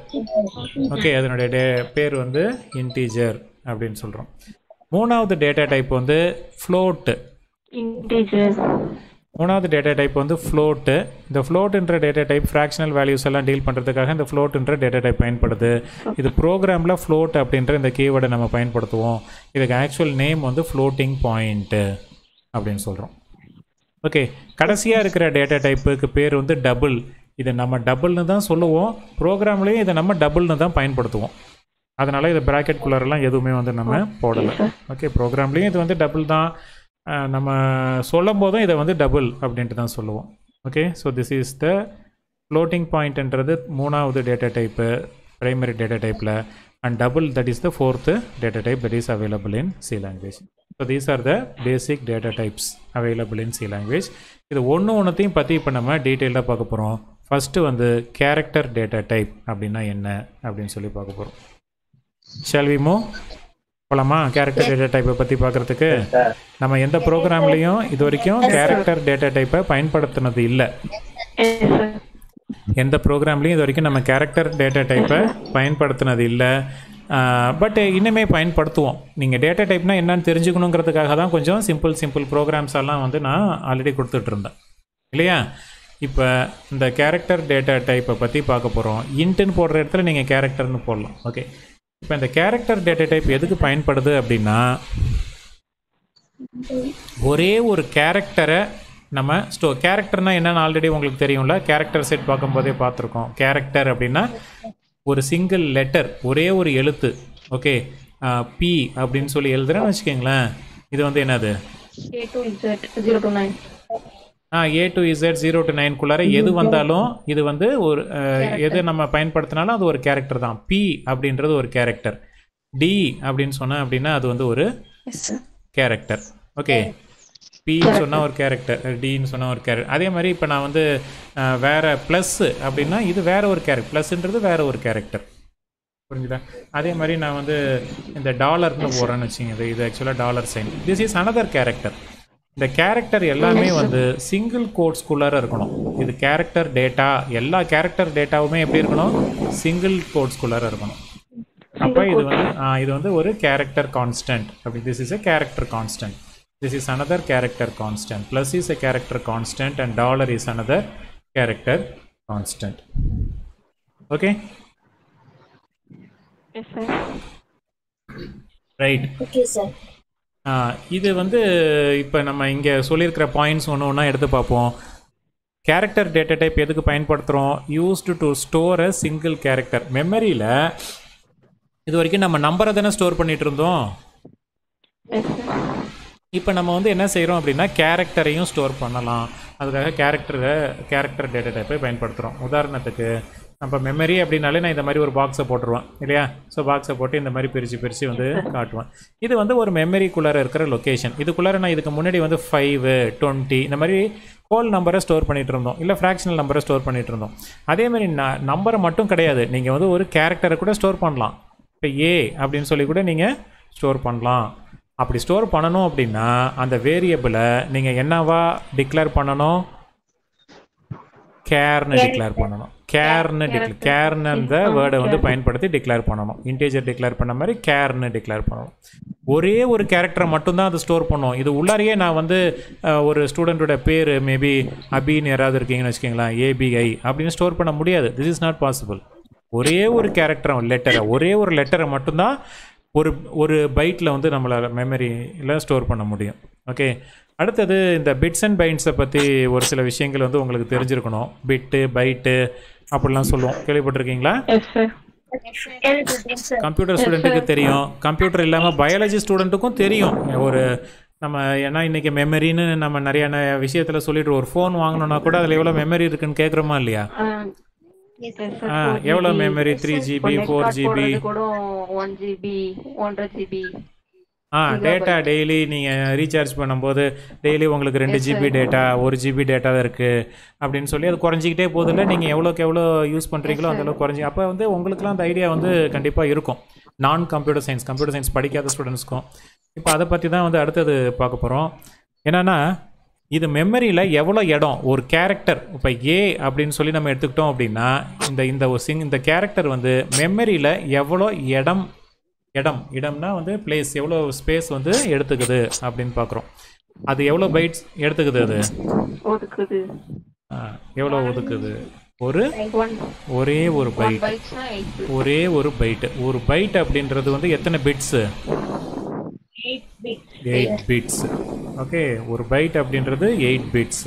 ஓகே, அதனுடைய பேர் வந்து இன்டீஜர் அப்படின்னு சொல்கிறோம். மூணாவது டேட்டா டைப் வந்து ஃப்ளோட்டு. மூணாவது டேட்டா டைப் வந்து ஃப்ளோட்டு. இந்த ஃப்ளோட்டுன்ற டேட்டா டைப் ஃப்ராக்ஷனல் வேல்யூஸ் எல்லாம் டீல் பண்ணுறதுக்காக இந்த ஃப்ளோட்டுன்ற டேட்டா டைப் பயன்படுது. இது ப்ரோக்ராமில் ஃப்ளோட் அப்படின்ற இந்த கீவேர்டை நம்ம பயன்படுத்துவோம். இதுக்கு ஆக்சுவல் நேம் வந்து ஃப்ளோட்டிங் பாயிண்ட்டு அப்படின்னு சொல்கிறோம். ஓகே, கடைசியாக இருக்கிற டேட்டா டைப்புக்கு பேர் வந்து டபுள். இதை நம்ம டபுள்னு தான் சொல்லுவோம். ப்ரோக்ராம்லேயும் இதை நம்ம டபுள்னு தான் பயன்படுத்துவோம். அதனால் இதை ப்ராக்கெட்குள்ளரெல்லாம் எதுவுமே வந்து நம்ம போடலை. ஓகே, ப்ரோக்ராம்லேயும் இது வந்து டபுள் தான். நம்ம சொல்லும் போதும் இதை வந்து டபுள் அப்படின்ட்டு தான் சொல்லுவோம். Okay, so this is the floating பாயிண்ட்ன்றது மூணாவது டேட்டா டைப்பு ப்ரைமரி டேட்டா டைப்பில். And double, that is the fourth data type that is available in C language. So these are the basic data types available in C language. இது ஒன்றையும் பற்றி இப்போ நம்ம டீட்டெயிலாக பார்க்க போகிறோம். ஃபஸ்ட்டு வந்து கேரக்டர் டேட்டா டைப் அப்படின்னா என்ன அப்படின்னு சொல்லி பார்க்க போகிறோம். Shall we move? போலாமா? கேரக்டர் டேட்டா டைப்பை பற்றி பார்க்குறதுக்கு நம்ம எந்த ப்ரோக்ராம்லேயும் இது வரைக்கும் கேரக்டர் டேட்டா டைப்பை பயன்படுத்தினது இல்லை. எந்த ப்ரோக்ராம்லேயும் இது வரைக்கும் நம்ம கேரக்டர் டேட்டா டைப்பை பயன்படுத்தினது இல்லை. பட் இன்னுமே பயன்படுத்துவோம். நீங்கள் டேட்டா டைப்னால் என்னன்னு தெரிஞ்சுக்கணுங்கிறதுக்காக தான் கொஞ்சம் சிம்பிள் ப்ரோக்ராம்ஸ் எல்லாம் வந்து நான் ஆல்ரெடி கொடுத்துட்ருந்தேன் இல்லையா? இப்போ இந்த கேரக்டர் டேட்டா டைப்பை பற்றி பார்க்க போகிறோம். இன்ட்டுன்னு போடுற இடத்துல நீங்கள் கேரக்டர்னு போடலாம். ஓகே, இப்போ இந்த கேரக்டர் டேட்டா டைப் எதுக்கு பயன்படுது அப்படின்னா, ஒரே ஒரு கேரக்டரை நம்ம கேரக்டர்னால் என்னென்னு ஆல்ரெடி உங்களுக்கு தெரியும்ல. கேரக்டர் செட் பார்க்கும்போதே பார்த்துருக்கோம். கேரக்டர் அப்படின்னா ஒரு சிங்கிள் லெட்டர், ஒரே ஒரு எழுத்து. ஓகே, பி அப்படின்னு சொல்லி எழுதுறேன்னு வச்சுக்கோங்களேன். இது வந்து என்னது? A to Z 0 to 9. A to Z 0 to 9 எது வந்தாலும் இது வந்து ஒரு எது நம்ம பயன்படுத்தினாலும் அது ஒரு கேரக்டர் தான். பி அப்படின்றது ஒரு கேரக்டர். டி அப்படின்னு சொன்னால் அப்படின்னா அது வந்து ஒரு கேரக்டர். ஓகே, பின்னு சொன்னால் ஒரு கேரக்டர், டின்னு சொன்னால் ஒரு கேரக்டர். அதே மாதிரி இப்போ நான் வந்து வேறு ப்ளஸ்ஸு அப்படின்னா இது வேறு ஒரு கேரக்டர். ப்ளஸ்ன்றது வேறு ஒரு கேரக்டர். புரிஞ்சுதா? அதே மாதிரி நான் வந்து இந்த டாலர்னு போகிறேன்னு வச்சுங்க. இது ஆக்சுவலாக dollar sign. This is another character. இந்த கேரக்டர் எல்லாமே வந்து சிங்கிள் கோட்ஸ்குள்ளார இருக்கணும். இது கேரக்டர் டேட்டா, எல்லா கேரக்டர் டேட்டாவுமே எப்படி இருக்கணும்? சிங்கிள் கோட்ஸ்குள்ளார இருக்கணும். அப்போ இது வந்து ஒரு கேரக்டர் கான்ஸ்டன்ட். அப்படி this is a character constant. This is another character constant. Plus is a character constant and dollar is another character constant. Okay, right. Okay, sir. இது வந்து இப்போ நம்ம இங்கே சொல்லியிருக்கிற பாயிண்ட்ஸ் ஒன்று எடுத்து பார்ப்போம். கேரக்டர் டேட்டா டைப் எதுக்கு பயன்படுத்துகிறோம்? Used to store a single character. மெமரியில் இது வரைக்கும் நம்ம நம்பரை தானே ஸ்டோர் பண்ணிகிட்டு இருந்தோம். இப்போ நம்ம வந்து என்ன செய்கிறோம் அப்படின்னா கேரக்டரையும் ஸ்டோர் பண்ணலாம். அதுக்காக கேரக்டர் டேட்டா டைப்பை பயன்படுத்துகிறோம். உதாரணத்துக்கு நம்ம மெமரி அப்படின்னாலே நான் இந்த மாதிரி ஒரு பாக்ஸை போட்டுருவேன் இல்லையா? ஸோ பாக்ஸை போட்டு இந்த மாதிரி பிரித்து வந்து காட்டுவேன். இது வந்து ஒரு மெமரிக்குள்ளார இருக்கிற லொக்கேஷன். இதுக்குள்ளார நான் இதுக்கு முன்னாடி வந்து 5, 20 இந்த மாதிரி ஹோல் நம்பரை ஸ்டோர் பண்ணிகிட்டு இருந்தோம், இல்லை ஃப்ராக்ஷனல் நம்பரை ஸ்டோர் பண்ணிகிட்டு இருந்தோம். அதேமாதிரி நம்பரை மட்டும் கிடையாது, நீங்கள் வந்து ஒரு கேரக்டரை கூட ஸ்டோர் பண்ணலாம். இப்போ ஏ அப்படின்னு சொல்லி கூட நீங்கள் ஸ்டோர் பண்ணலாம். அப்படி ஸ்டோர் பண்ணணும் அப்படின்னா அந்த வேரியபிளை நீங்கள் என்னவா டிக்ளேர் பண்ணணும்? கேர்னு டிக்ளேர் பண்ணணும். கேர்னு அந்த வேர்டை வந்து பயன்படுத்தி டிக்ளேர் பண்ணணும். இன்டீஜர் டிக்ளேர் பண்ண மாதிரி கேர்னு டிக்ளேர் பண்ணணும். ஒரே ஒரு கேரக்டரை மட்டும்தான் அது ஸ்டோர் பண்ணும். இது உள்ளாரையே நான் வந்து ஒரு ஸ்டூடெண்ட்டோட பேர் மேபி அபின்னு யாராவது இருக்கீங்கன்னு வச்சுக்கோங்களேன், ஏபிஐ அப்படின்னு ஸ்டோர் பண்ண முடியாது. This is not possible. ஒரே ஒரு கேரக்டரை ஒரே ஒரு லெட்டரை மட்டும்தான் ஒரு பைட்டில் வந்து நம்மளால் மெமரியில் ஸ்டோர் பண்ண முடியும். ஓகே, அடுத்தது இந்த பிட்ஸ் அண்ட் பைட்ஸை பற்றி ஒரு சில விஷயங்கள் வந்து உங்களுக்கு தெரிஞ்சிருக்கணும். பிட்டு, பைட்டு அப்படிலாம் சொல்லுவோம், கேள்விப்பட்டிருக்கீங்களா? கம்ப்யூட்டர் ஸ்டூடெண்ட்டுக்கு தெரியும், கம்ப்யூட்டர் இல்லாமல் பயாலஜி ஸ்டூடெண்ட்டுக்கும் தெரியும். ஒரு நம்ம ஏன்னா இன்றைக்கி மெமரின்னு நம்ம நிறைய விஷயத்தில் சொல்லிட்டு ஒரு ஃபோன் வாங்கினோன்னா கூட அதில் எவ்வளோ மெமரி இருக்குன்னு கேட்குறோமா இல்லையா? எவ்வளோ மெமரி? 3 GB 4 GB கூட 1 GB 1.5 GB. டேட்டா டெய்லி நீங்கள் ரீசார்ஜ் பண்ணும்போது டெய்லி உங்களுக்கு 2 GB டேட்டா 1 GB டேட்டா தான் இருக்குது அப்படின்னு சொல்லி அது குறைஞ்சிக்கிட்டே போதில்லை. நீங்கள் எவ்வளோக்கு எவ்வளோ யூஸ் பண்ணுறீங்களோ அந்தளவுக்கு குறைஞ்சி. அப்போ வந்து உங்களுக்குலாம் அந்த ஐடியா வந்து கண்டிப்பாக இருக்கும். கம்ப்யூட்டர் சயின்ஸ் படிக்காத ஸ்டூடெண்ட்ஸ்க்கும். இப்போ அதை பற்றி தான் வந்து அடுத்தது பார்க்க போகிறோம். என்னென்னா இது மெமரியில் எவ்வளோ இடம் ஒரு கேரக்டர் இப்போ ஏ அப்படின்னு சொல்லி நம்ம எடுத்துக்கிட்டோம் அப்படின்னா இந்த கேரக்டர் வந்து மெமரியில் எவ்வளோ இடம்னா வந்து பிளேஸ் எவ்வளோ ஸ்பேஸ் வந்து எடுத்துக்குது அப்படின்னு பார்க்குறோம். அது எவ்வளோ பைட்ஸ் எடுத்துக்குது? அது எவ்வளோ ஒதுக்குது? ஒரே ஒரு பைட். ஒரு பைட் அப்படின்றது வந்து எத்தனை பிட்ஸு? 8 பிட்ஸ். ஓகே, ஒரு பைட் அப்படின்றது 8 பிட்ஸ்.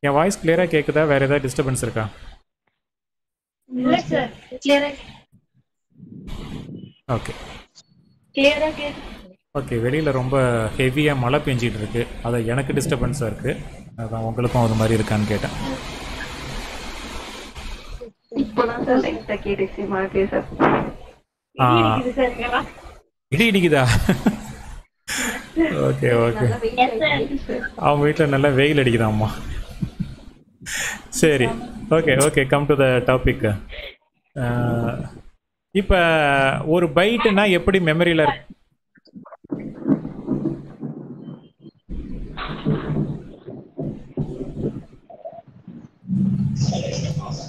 என் வாய்ஸ் கிளியராக கேட்குதா? வேறு ஏதாவது டிஸ்டர்பன்ஸ் இருக்கா? Okay okay. வெளியில் ரொம்ப ஹெவியாக மழை பெஞ்சிட்டு இருக்கு. அது எனக்கு டிஸ்டர்பன்ஸாக இருக்குது. அதான் உங்களுக்கும் அது மாதிரி இருக்கான்னு கேட்டேன். இடி இடிக்குதா? Okay okay. அவங்க வீட்டில் நல்லா வெயில் அடிக்குதாம்மா. சரி, okay okay. Come to the topic. இப்போ ஒரு பைட்டுனா எப்படி மெமரியில் இருக்கு?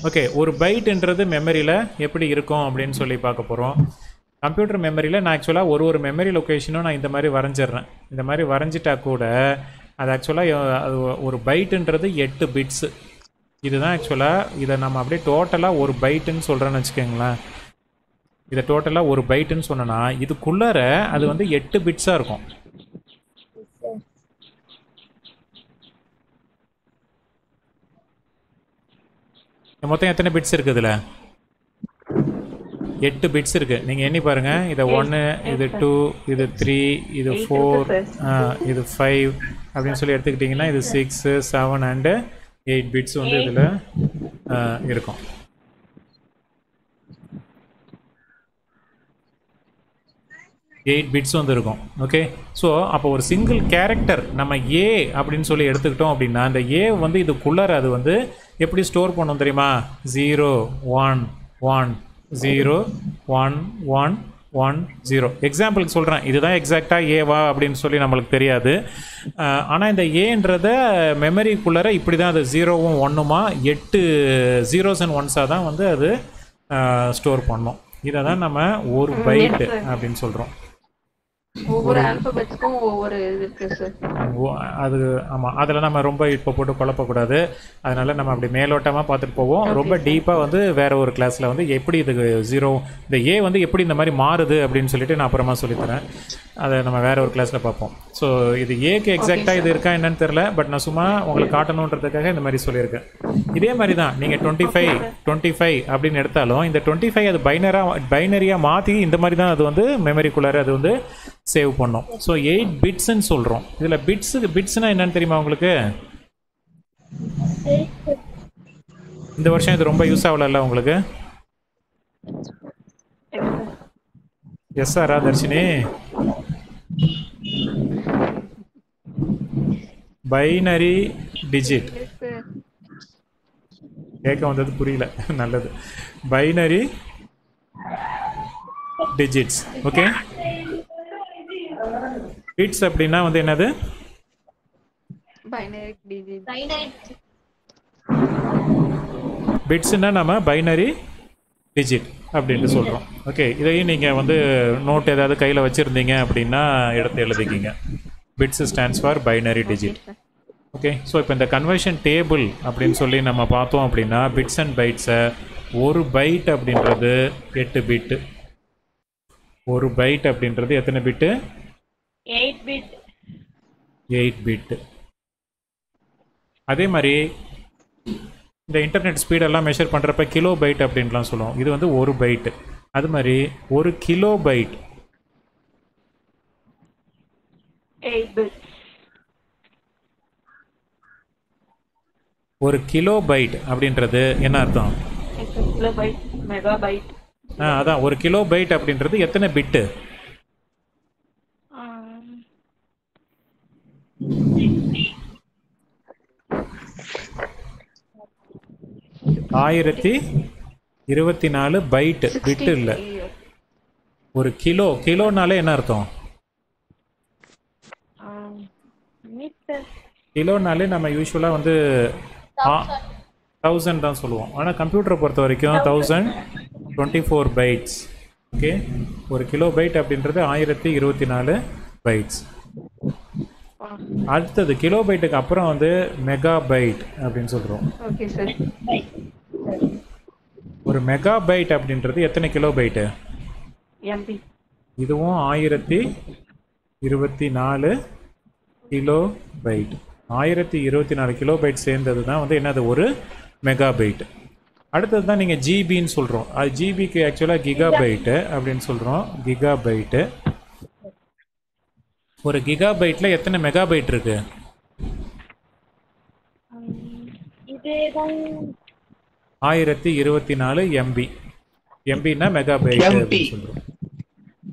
ஓகே, ஒரு பைட்டுன்றது மெமரியில் எப்படி இருக்கும் அப்படின்னு சொல்லி பார்க்க போகிறோம். கம்ப்யூட்டர் மெமரியில் நான் ஆக்சுவலாக ஒரு மெமரி லொக்கேஷனும் நான் இந்த மாதிரி வரைஞ்சிட்றேன். இந்த மாதிரி வரைஞ்சிட்டா கூட அது ஆக்சுவலாக அது ஒரு பைட்டுன்றது 8 பிட்ஸு. இதுதான் ஆக்சுவலாக. இதை நம்ம அப்படியே டோட்டலாக ஒரு பைட்டுன்னு சொல்கிறேன்னு வச்சுக்கோங்களேன். இதை டோட்டலாக ஒரு பைட்டுன்னு சொன்னோன்னா இதுக்குள்ளார அது வந்து 8 பிட்ஸாக இருக்கும். மொத்தம் எத்தனை பிட்ஸ் இருக்குது? இதில் 8 பிட்ஸ் இருக்குது. நீங்கள் எண்ணி பாருங்கள். இதை 1, இது 2, இது 3, இது 4, இது 5 அப்படின்னு சொல்லி எடுத்துக்கிட்டிங்கன்னா இது 6, 7 அண்டு 8 பிட்ஸ் வந்து இதில் இருக்கும். பிட்ஸ் வந்து இருக்கும். ஓகே, ஸோ அப்போ ஒரு சிங்கிள் கேரக்டர் நம்ம ஏ அப்படின்னு சொல்லி எடுத்துக்கிட்டோம் அப்படின்னா அந்த ஏ வந்து இதுக்குள்ளார அது வந்து எப்படி ஸ்டோர் பண்ணணும் தெரியுமா? 0 1 1 0 1 1 1 0. எக்ஸாம்பிளுக்கு சொல்கிறேன். இதுதான் எக்ஸாக்டாக ஏவா அப்படின்னு சொல்லி நம்மளுக்கு தெரியாது. ஆனால் இந்த ஏன்றத மெமரிக்குள்ளார இப்படி தான் அது 0வும் 1மா 8 zeros and ones தான் வந்து அது ஸ்டோர் பண்ணோம். இதை தான் நம்ம ஒரு பைட் அப்படின்னு சொல்கிறோம். ஒவ்வொரு ஆல்பபெட்ஸ்க்கும் ஒவ்வொரு இது இருக்கு சார். அது ஆமாம். அதில் நம்ம ரொம்ப இப்போ போட்டு குழப்பக்கூடாது. அதனால் நம்ம அப்படி மேலோட்டமாக பார்த்துட்டு போவோம். ரொம்ப டீப்பாக வந்து வேறு ஒரு கிளாஸில் வந்து எப்படி இதுக்கு 0 இந்த ஏ வந்து எப்படி இந்த மாதிரி மாறுது அப்படின்னு சொல்லிட்டு நான் அப்புறமா சொல்லித்தரேன். அதை நம்ம வேறு ஒரு கிளாஸில் பார்ப்போம். ஸோ இது ஏக்கு எக்ஸாக்டாக இது இருக்கா என்னன்னு தெரில. பட் நான் சும்மா உங்களுக்கு காட்டணுன்றதுக்காக இந்த மாதிரி சொல்லியிருக்கேன். இதே மாதிரி தான் நீங்கள் 25 அப்படின்னு எடுத்தாலும் இந்த 25 அது பைனரியாக மாற்றி இந்த மாதிரி தான் அது வந்து மெமரிக்குள்ளார அது வந்து சேவ் பண்ணோம். ஸோ 8 பிட்ஸ்ன்னு சொல்கிறோம். இதில் பிட்ஸ்னால் என்னன்னு தெரியுமா உங்களுக்கு? இந்த வருஷம் இது ரொம்ப யூஸ் ஆகல உங்களுக்கு? எஸ் சாரா தர்ஷினி? பைனரி டிஜிட் கேட்க வந்தது புரியல. நல்லது. Binary digits. ஓகே, பிட்ஸ் அப்படின்னா வந்து என்னது? Binary digit. பிட்ஸ்னா நம்ம பைனரி டிஜிட் அப்படின்ட்டு சொல்கிறோம். ஓகே, இதையும் நீங்கள் வந்து நோட் ஏதாவது கையில் வச்சுருந்தீங்க அப்படின்னா எடுத்து எழுதிக்கிங்க. Bits stands for binary digit. Okay, so இப்போ இந்த கன்வர்ஷன் டேபிள் அப்படின்னு சொல்லி நம்ம பார்த்தோம் அப்படின்னா பிட்ஸ் அண்ட் பைட்ஸை ஒரு பைட் அப்படின்றது 8 பிட்டு. ஒரு பைட் அப்படின்றது எத்தனை பிட்டு? 8 பிட்டு. அதே மாதிரி இந்த இன்டர்நெட் ஸ்பீடெல்லாம் மெஷர் பண்ணுறப்ப கிலோ பைட் அப்படின்லாம் சொல்லுவோம். இது வந்து ஒரு பைட்டு. அது மாதிரி ஒரு கிலோ பைட் 8 bits. ஒரு கிலோ பைட் அப்படின்றது என்ன அர்த்தம்? Kilobyte, megabyte. அதான் ஒரு கிலோ பைட் அப்படின்றது எத்தனை பிட்டு? 1024 பைட்டு, பிட்டு இல்லை. ஒரு கிலோனாலே என்ன அர்த்தம்? கிலோனாலே நம்ம யூஸ்வலாக வந்து 1000 தான் சொல்லுவோம். ஆனால் கம்ப்யூட்டரை பொறுத்த வரைக்கும் 1024 பைட்ஸ். ஓகே, ஒரு கிலோ பைட் அப்படின்றது 1024 பைட்ஸ். அடுத்தது கிலோ பைட்டுக்கு அப்புறம் வந்து மெகா பைட் அப்படின்னு சொல்கிறோம். Okay sir. ஒரு மெகா பைட் அப்படின்றது எத்தனை கிலோ பைட்டு? எம்பி. இதுவும் 1024 கிலோ பைட். 1024 கிலோ பைட் சேர்ந்தது தான் வந்து என்னது ஒரு மெகா பைட். அடுத்தது தான் நீங்கள் ஜிபின்னு சொல்கிறோம். அது ஜிபிக்கு ஆக்சுவலாக கிகா பைட்டு அப்படின்னு சொல்கிறோம். Gigabyte. ஒரு கிகா பைட்டில் எத்தனை மெகா பைட் இருக்கு? 1024 எம்பி. எம்பின்னா மெகா பைட் அப்படின்னு சொல்கிறோம்.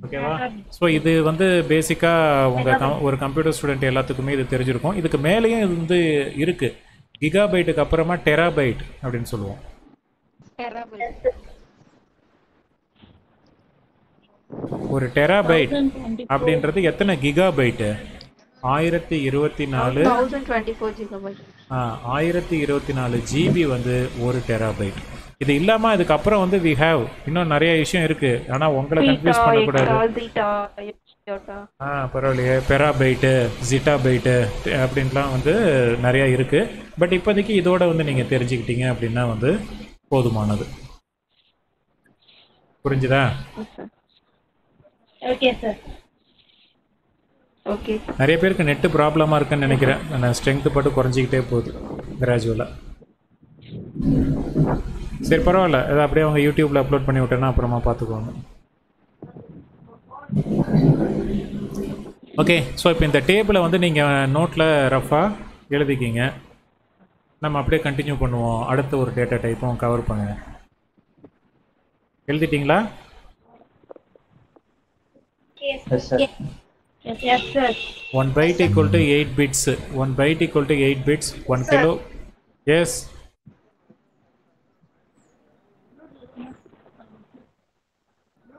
ஓகேவா? ஸோ இது வந்து பேசிக்காக உங்கள் ஒரு கம்ப்யூட்டர் ஸ்டூடெண்ட் எல்லாத்துக்குமே இது தெரிஞ்சிருக்கும். இதுக்கு மேலேயும் இது வந்து இருக்குது. கிகா பைட்டுக்கு அப்புறமா டெராபைட் அப்படின்னு சொல்லுவோம். ஒரு டெராபைட் அப்படின்றது எத்தனை கிகா பைட்டு? 1024 ஜிபி வந்து ஒரு டெராபைட். இது இல்லாமல் இதுக்கப்புறம் வந்து வி ஹேவ் இன்னும் நிறைய விஷயம் இருக்குது. ஆனால் உங்களை கன்ஃபியூஸ் பண்ணக்கூடாது. பரவாயில்லையே, பெராபைட்டு, ஜிட்டாபைட்டு அப்படின்லாம் வந்து நிறையா இருக்குது. பட் இப்போதைக்கு இதோட வந்து நீங்கள் தெரிஞ்சுக்கிட்டீங்க அப்படின்னா வந்து போதுமானது. புரிஞ்சுதா? Okay sir. ஓகே. நிறைய பேருக்கு நெட்டு ப்ராப்ளமாக இருக்குன்னு நினைக்கிறேன். நான் ஸ்ட்ரென்த்து பட்டு குறைஞ்சிக்கிட்டே போகுது கிராஜுவலாக. சரி பரவாயில்ல, அதை அப்படியே அவங்க யூடியூப்பில் அப்லோட் பண்ணி விட்டேன்னா அப்புறமா பார்த்துக்குவாங்க. ஓகே, ஸோ இப்போ இந்த டேபிளை வந்து நீங்கள் நோட்டில் ரஃபாக எழுதிக்கிங்க. நம்ம அப்படியே கண்டினியூ பண்ணுவோம். அடுத்த ஒரு டேட்டா டைப்பும் கவர் பண்ணுங்க. எழுதிட்டிங்களா? Yes sir. 1 byte equal to 8 bits. 1 byte equal to 8 bits. 1 kilo. Yes.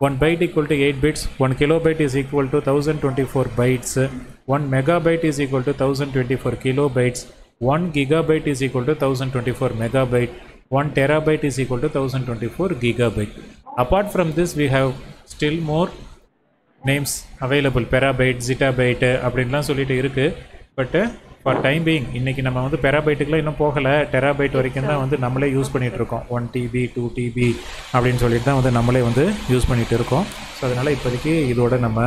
One byte equal to 8 bits. 1 kilobyte is equal to 1024 bytes. 1 megabyte is equal to 1024 kilobytes. 1 gigabyte is equal to 1024 megabyte. 1 terabyte is equal to 1024 gigabyte. Apart from this, we have still more names available. Perabyte, zettabyte அப்படின்லாம் சொல்லிட்டு இருக்கு. பட் ஃபார் டைம் பீயிங் இன்னைக்கு நம்ம வந்து பெராபைட்டுக்குலாம் இன்னும் போகலை. டெராபைட் வரைக்கும் தான் வந்து நம்மளே யூஸ் பண்ணிகிட்டு இருக்கோம். 1 TB 2 TB அப்படின்னு சொல்லிட்டு தான் வந்து நம்மளே வந்து யூஸ் பண்ணிகிட்டு இருக்கோம். ஸோ அதனால் இப்போதைக்கு இதோட நம்ம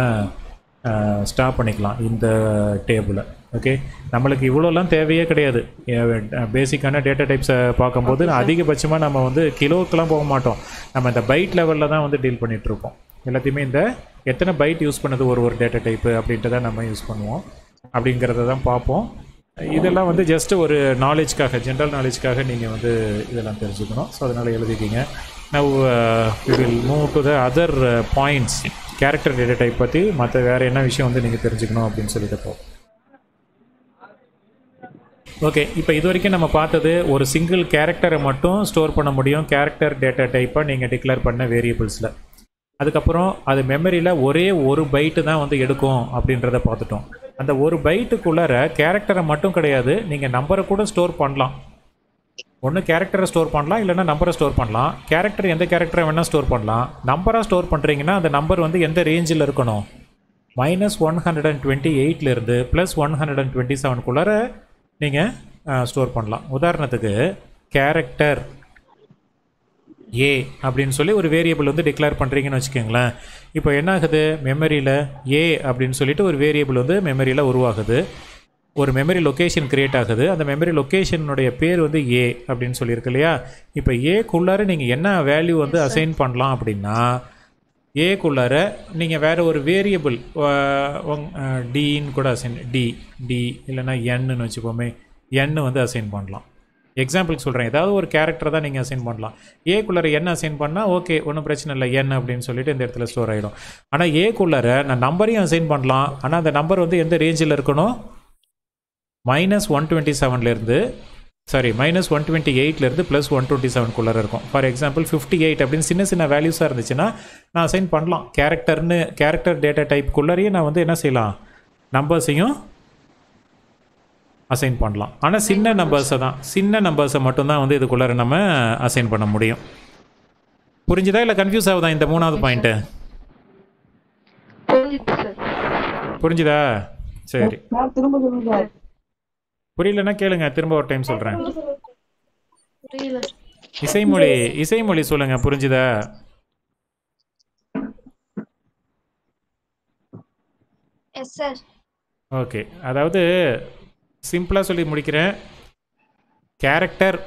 ஸ்டாப் பண்ணிக்கலாம் இந்த டேபிளை. ஓகே, நம்மளுக்கு இவ்வளோலாம் தேவையே கிடையாது. பேசிக்கான டேட்டா டைப்ஸை பார்க்கும்போது அதிகபட்சமாக நம்ம வந்து கிலோக்கெலாம் போக மாட்டோம். நம்ம இந்த பைட் லெவலில் தான் வந்து டீல் பண்ணிகிட்ருக்கோம். எல்லாத்தையுமே இந்த எத்தனை பைட் யூஸ் பண்ணுது ஒரு டேட்டா டைப்பு அப்படின்ட்டு தான் நம்ம யூஸ் பண்ணுவோம். அப்படிங்கிறத தான் பார்ப்போம். இதெல்லாம் வந்து ஜஸ்ட்டு ஒரு நாலேஜ்க்காக, ஜென்ரல் நாலேஜ்க்காக நீங்கள் வந்து இதெல்லாம் தெரிஞ்சுக்கணும். ஸோ அதனால் எழுதிக்கிங்க. Now we will move to the other points. Character data type பற்றி மற்ற வேறு என்ன விஷயம் வந்து நீங்கள் தெரிஞ்சுக்கணும் அப்படின்னு சொல்லிட்டு போ. ஓகே, இப்போ இது வரைக்கும் நம்ம பார்த்தது ஒரு சிங்கிள் கேரக்டரை மட்டும் ஸ்டோர் பண்ண முடியும் கேரக்டர் டேட்டா டைப்பாக நீங்கள் டிக்ளேர் பண்ண வேரியபிள்ஸில். அதுக்கப்புறம் அது மெமரியில் ஒரே ஒரு பைட்டு தான் வந்து எடுக்கும் அப்படின்றத பார்த்துட்டோம். அந்த ஒரு பைட்டுக்குள்ளார கேரக்டரை மட்டும் கிடையாது, நீங்கள் நம்பரை கூட ஸ்டோர் பண்ணலாம். ஒன்று கேரக்டரை ஸ்டோர் பண்ணலாம், இல்லைன்னா நம்பரை ஸ்டோர் பண்ணலாம். கேரக்டர் எந்த கேரக்டரை வேணால் ஸ்டோர் பண்ணலாம். நம்பராக ஸ்டோர் பண்ணுறீங்கன்னா அந்த நம்பர் வந்து எந்த ரேஞ்சில் இருக்கணும்? -128லேருந்து +127க்குள்ளார நீங்கள் ஸ்டோர் பண்ணலாம். உதாரணத்துக்கு கேரக்டர் ஏ அப்படின்னு சொல்லி ஒரு வேரியபிள் வந்து டிக்ளேர் பண்ணுறீங்கன்னு வச்சுக்கோங்களேன். இப்போ என்ன ஆகுது? மெமரியில் ஏ அப்படின்னு சொல்லிட்டு ஒரு வேரியபிள் வந்து மெமரியில் உருவாகுது. ஒரு மெமரி லொக்கேஷன் க்ரியேட் ஆகுது. அந்த மெமரி லொக்கேஷனுடைய பேர் வந்து ஏ அப்படின்னு சொல்லியிருக்கு இல்லையா? இப்போ ஏக்குள்ளார நீங்கள் என்ன வேல்யூ வந்து அசைன் பண்ணலாம் அப்படின்னா, ஏக்குள்ளார நீங்கள் வேறு ஒரு வேரியபிள் டின்னு கூட அசைன் டி இல்லைன்னா என்னு வச்சுப்போமே, என்னு வந்து அசைன் பண்ணலாம். எக்ஸாம்பிளுக்கு சொல்கிறேன், ஏதாவது ஒரு கேரக்டர் தான் நீங்கள் அசைன் பண்ணலாம். ஏக்குள்ளே என்ன அசைன் பண்ணால் ஓகே ஒன்றும் பிரச்சனை இல்லை என் அப்படின்னு சொல்லிட்டு இந்த இடத்துல ஸ்டோர் ஆகிடும். ஆனால் ஏக்குள்ளே நான் நம்பரையும் அசைன் பண்ணலாம். ஆனால் அந்த நம்பர் வந்து எந்த ரேஞ்சில் இருக்கணும்? -127லேருந்து -128லேருந்து +127 இருக்கும். ஃபார் எக்ஸாம்பிள் 58 அப்படின்னு சின்ன சின்ன வேல்யூஸாக இருந்துச்சுன்னா நான் அசைன் பண்ணலாம். கேரக்டர் டேட்டா டைப்புக்குள்ளேயே நான் வந்து என்ன செய்யலாம், நம்பர்ஸையும் அசைன் பண்ணலாம். ஆனால் சின்ன நம்பர்ஸை மட்டும்தான் வந்து இதுக்குள்ளே நம்ம அசைன் பண்ண முடியும். புரிஞ்சுதா இல்லை கன்ஃபியூஸ் ஆகுதா இந்த 3வது பாயிண்ட்டு? புரிஞ்சுதா? சரி, புரியலன்னா கேளுங்க, திரும்ப ஒரு டைம் சொல்கிறேன். இசைமொழி சொல்லுங்க, புரிஞ்சுதா? Yes sir. ஓகே, அதாவது சிம்பிளாக சொல்லி முடிக்கிறேன். கேரக்டர்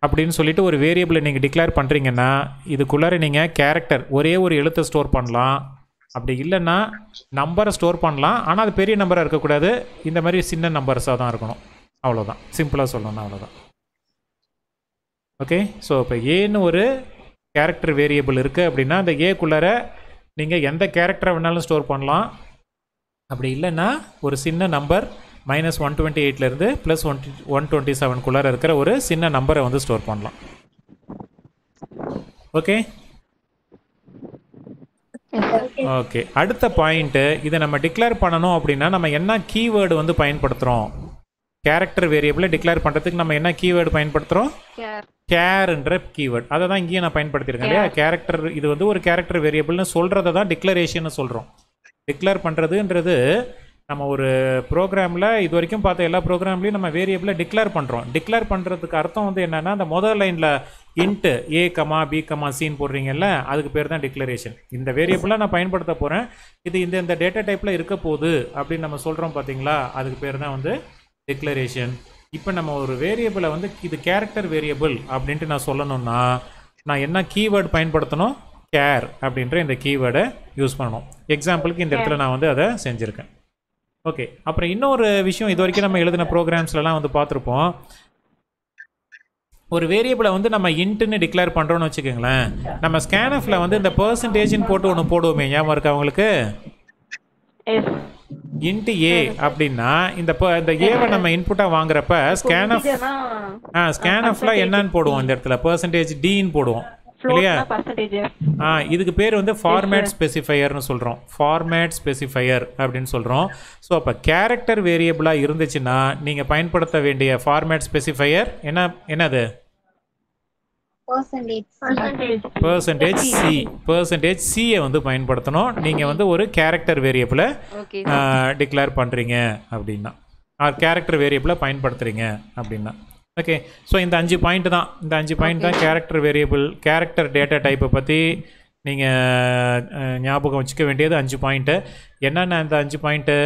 அப்படின்னு சொல்லிட்டு ஒரு வேரியபிளை நீங்கள் டிக்ளேர் பண்ணுறீங்கன்னா இதுக்குள்ளார நீங்கள் கேரக்டர் ஒரே ஒரு எழுத்தை ஸ்டோர் பண்ணலாம். அப்படி இல்லைன்னா நம்பரை ஸ்டோர் பண்ணலாம். ஆனால் அது பெரிய நம்பராக இருக்கக்கூடாது, இந்த மாதிரி சின்ன நம்பர்ஸாக தான் இருக்கணும். அவ்வளோதான், சிம்பிளாக சொல்லணும், அவ்வளோதான். ஓகே, ஸோ இப்போ ஏன்னு ஒரு கேரக்டர் வேரியபிள் இருக்குது அப்படின்னா அந்த ஏக்குள்ளார நீங்கள் எந்த கேரக்டரை வேணாலும் ஸ்டோர் பண்ணலாம். அப்படி இல்லைன்னா ஒரு சின்ன நம்பர் -128லேருந்து +127 இருக்கிற ஒரு சின்ன நம்பரை வந்து ஸ்டோர் பண்ணலாம். ஓகே ஓகே, அடுத்த பாயிண்ட்டு, இதை நம்ம டிக்ளேர் பண்ணணும் அப்படின்னா நம்ம என்ன கீவேர்டு வந்து பயன்படுத்துகிறோம்? கேரக்டர் வேரியபிளை டிக்ளேர் பண்ணுறதுக்கு நம்ம என்ன கீவேர்டு பயன்படுத்துகிறோம்? கேர்ன்ற கீவேர்டு. அதை தான் இங்கேயும் நான் பயன்படுத்தியிருக்கேன் இல்லையா? கேரக்டர், இது வந்து ஒரு கேரக்டர் வேரியபிள்னு சொல்கிறத தான் டிக்ளரேஷன் சொல்கிறோம். டிக்ளேர் பண்ணுறதுன்றது நம்ம ஒரு ப்ரோக்ராமில் இது வரைக்கும் பார்த்த எல்லா ப்ரோக்ராம்லேயும் நம்ம வேரியபிளை டிக்ளேர் பண்ணுறோம். டிக்ளேர் பண்ணுறதுக்கு அர்த்தம் வந்து என்னென்னா, அந்த முதல் லைனில் இன்ட்டு A, B, Cன்னு போடுறீங்கல்ல, அதுக்கு பேர் தான் டிக்ளரேஷன். இந்த வேரியபிளாக நான் பயன்படுத்த போகிறேன், இது இந்த டேட்டா டைப்பில் இருக்க போகுது அப்படின்னு நம்ம சொல்கிறோம் பார்த்தீங்களா, அதுக்கு பேர் தான் வந்து டிக்ளரேஷன். இப்போ நம்ம ஒரு வேரியபிளை வந்து இது கேரக்டர் வேரியபிள் அப்படின்ட்டு நான் சொல்லணும்னா நான் என்ன கீவேர்டு பயன்படுத்தணும்? கேர் அப்படின்ற இந்த கீவேர்டை யூஸ் பண்ணணும். எக்ஸாம்பிளுக்கு இந்த இடத்துல நான் வந்து அதை செஞ்சுருக்கேன். ஓகே, அப்புறம் இன்னொரு விஷயம், இது வரைக்கும் நம்ம எழுதின ப்ரோக்ராம்ஸ்லாம் வந்து பார்த்துருப்போம். ஒரு வேரியபிளை வந்து நம்ம இன்ட்டுன்னு டிக்ளேர் பண்ணுறோன்னு வச்சுக்கோங்களேன், நம்ம ஸ்கேன்எஃப்ல வந்து இந்த பெர்சன்டேஜ்னு போட்டு ஒன்று போடுவோமே, ஞாபகம் இருக்கா அவங்களுக்கு? இன்ட்டு ஏ அப்படின்னா இந்த ஏவை நம்ம இன்புட்டாக வாங்குறப்ப ஸ்கேன்எஃப்ல என்னன்னு போடுவோம்? இந்த இடத்துல %d போடுவோம் இல்லையா? இதுக்கு பேர் வந்து ஃபார்மேட் ஸ்பெசிஃபையர்னு சொல்கிறோம். ஃபார்மேட் ஸ்பெசிஃபையர் அப்படின்னு சொல்கிறோம். ஸோ அப்போ கேரக்டர் வேரியபிளாக இருந்துச்சுன்னா நீங்கள் பயன்படுத்த வேண்டிய ஃபார்மேட் ஸ்பெசிஃபையர் என்னது? %c வந்து பயன்படுத்தணும். நீங்கள் வந்து ஒரு கேரக்டர் வேரியபிளை டிக்ளேர் பண்ணுறீங்க அப்படின்னா, கேரக்டர் வேரியபிளை பயன்படுத்துகிறீங்க அப்படின்னா. ஓகே, ஸோ இந்த 5 பாயிண்ட் தான், இந்த 5 பாயிண்ட் தான் கேரக்டர் வேரியபிள், கேரக்டர் டேட்டா டைப்பை பற்றி நீங்கள் ஞாபகம் வச்சுக்க வேண்டியது 5 பாயிண்ட்டு. என்னென்ன அந்த 5 பாயிண்ட்டு?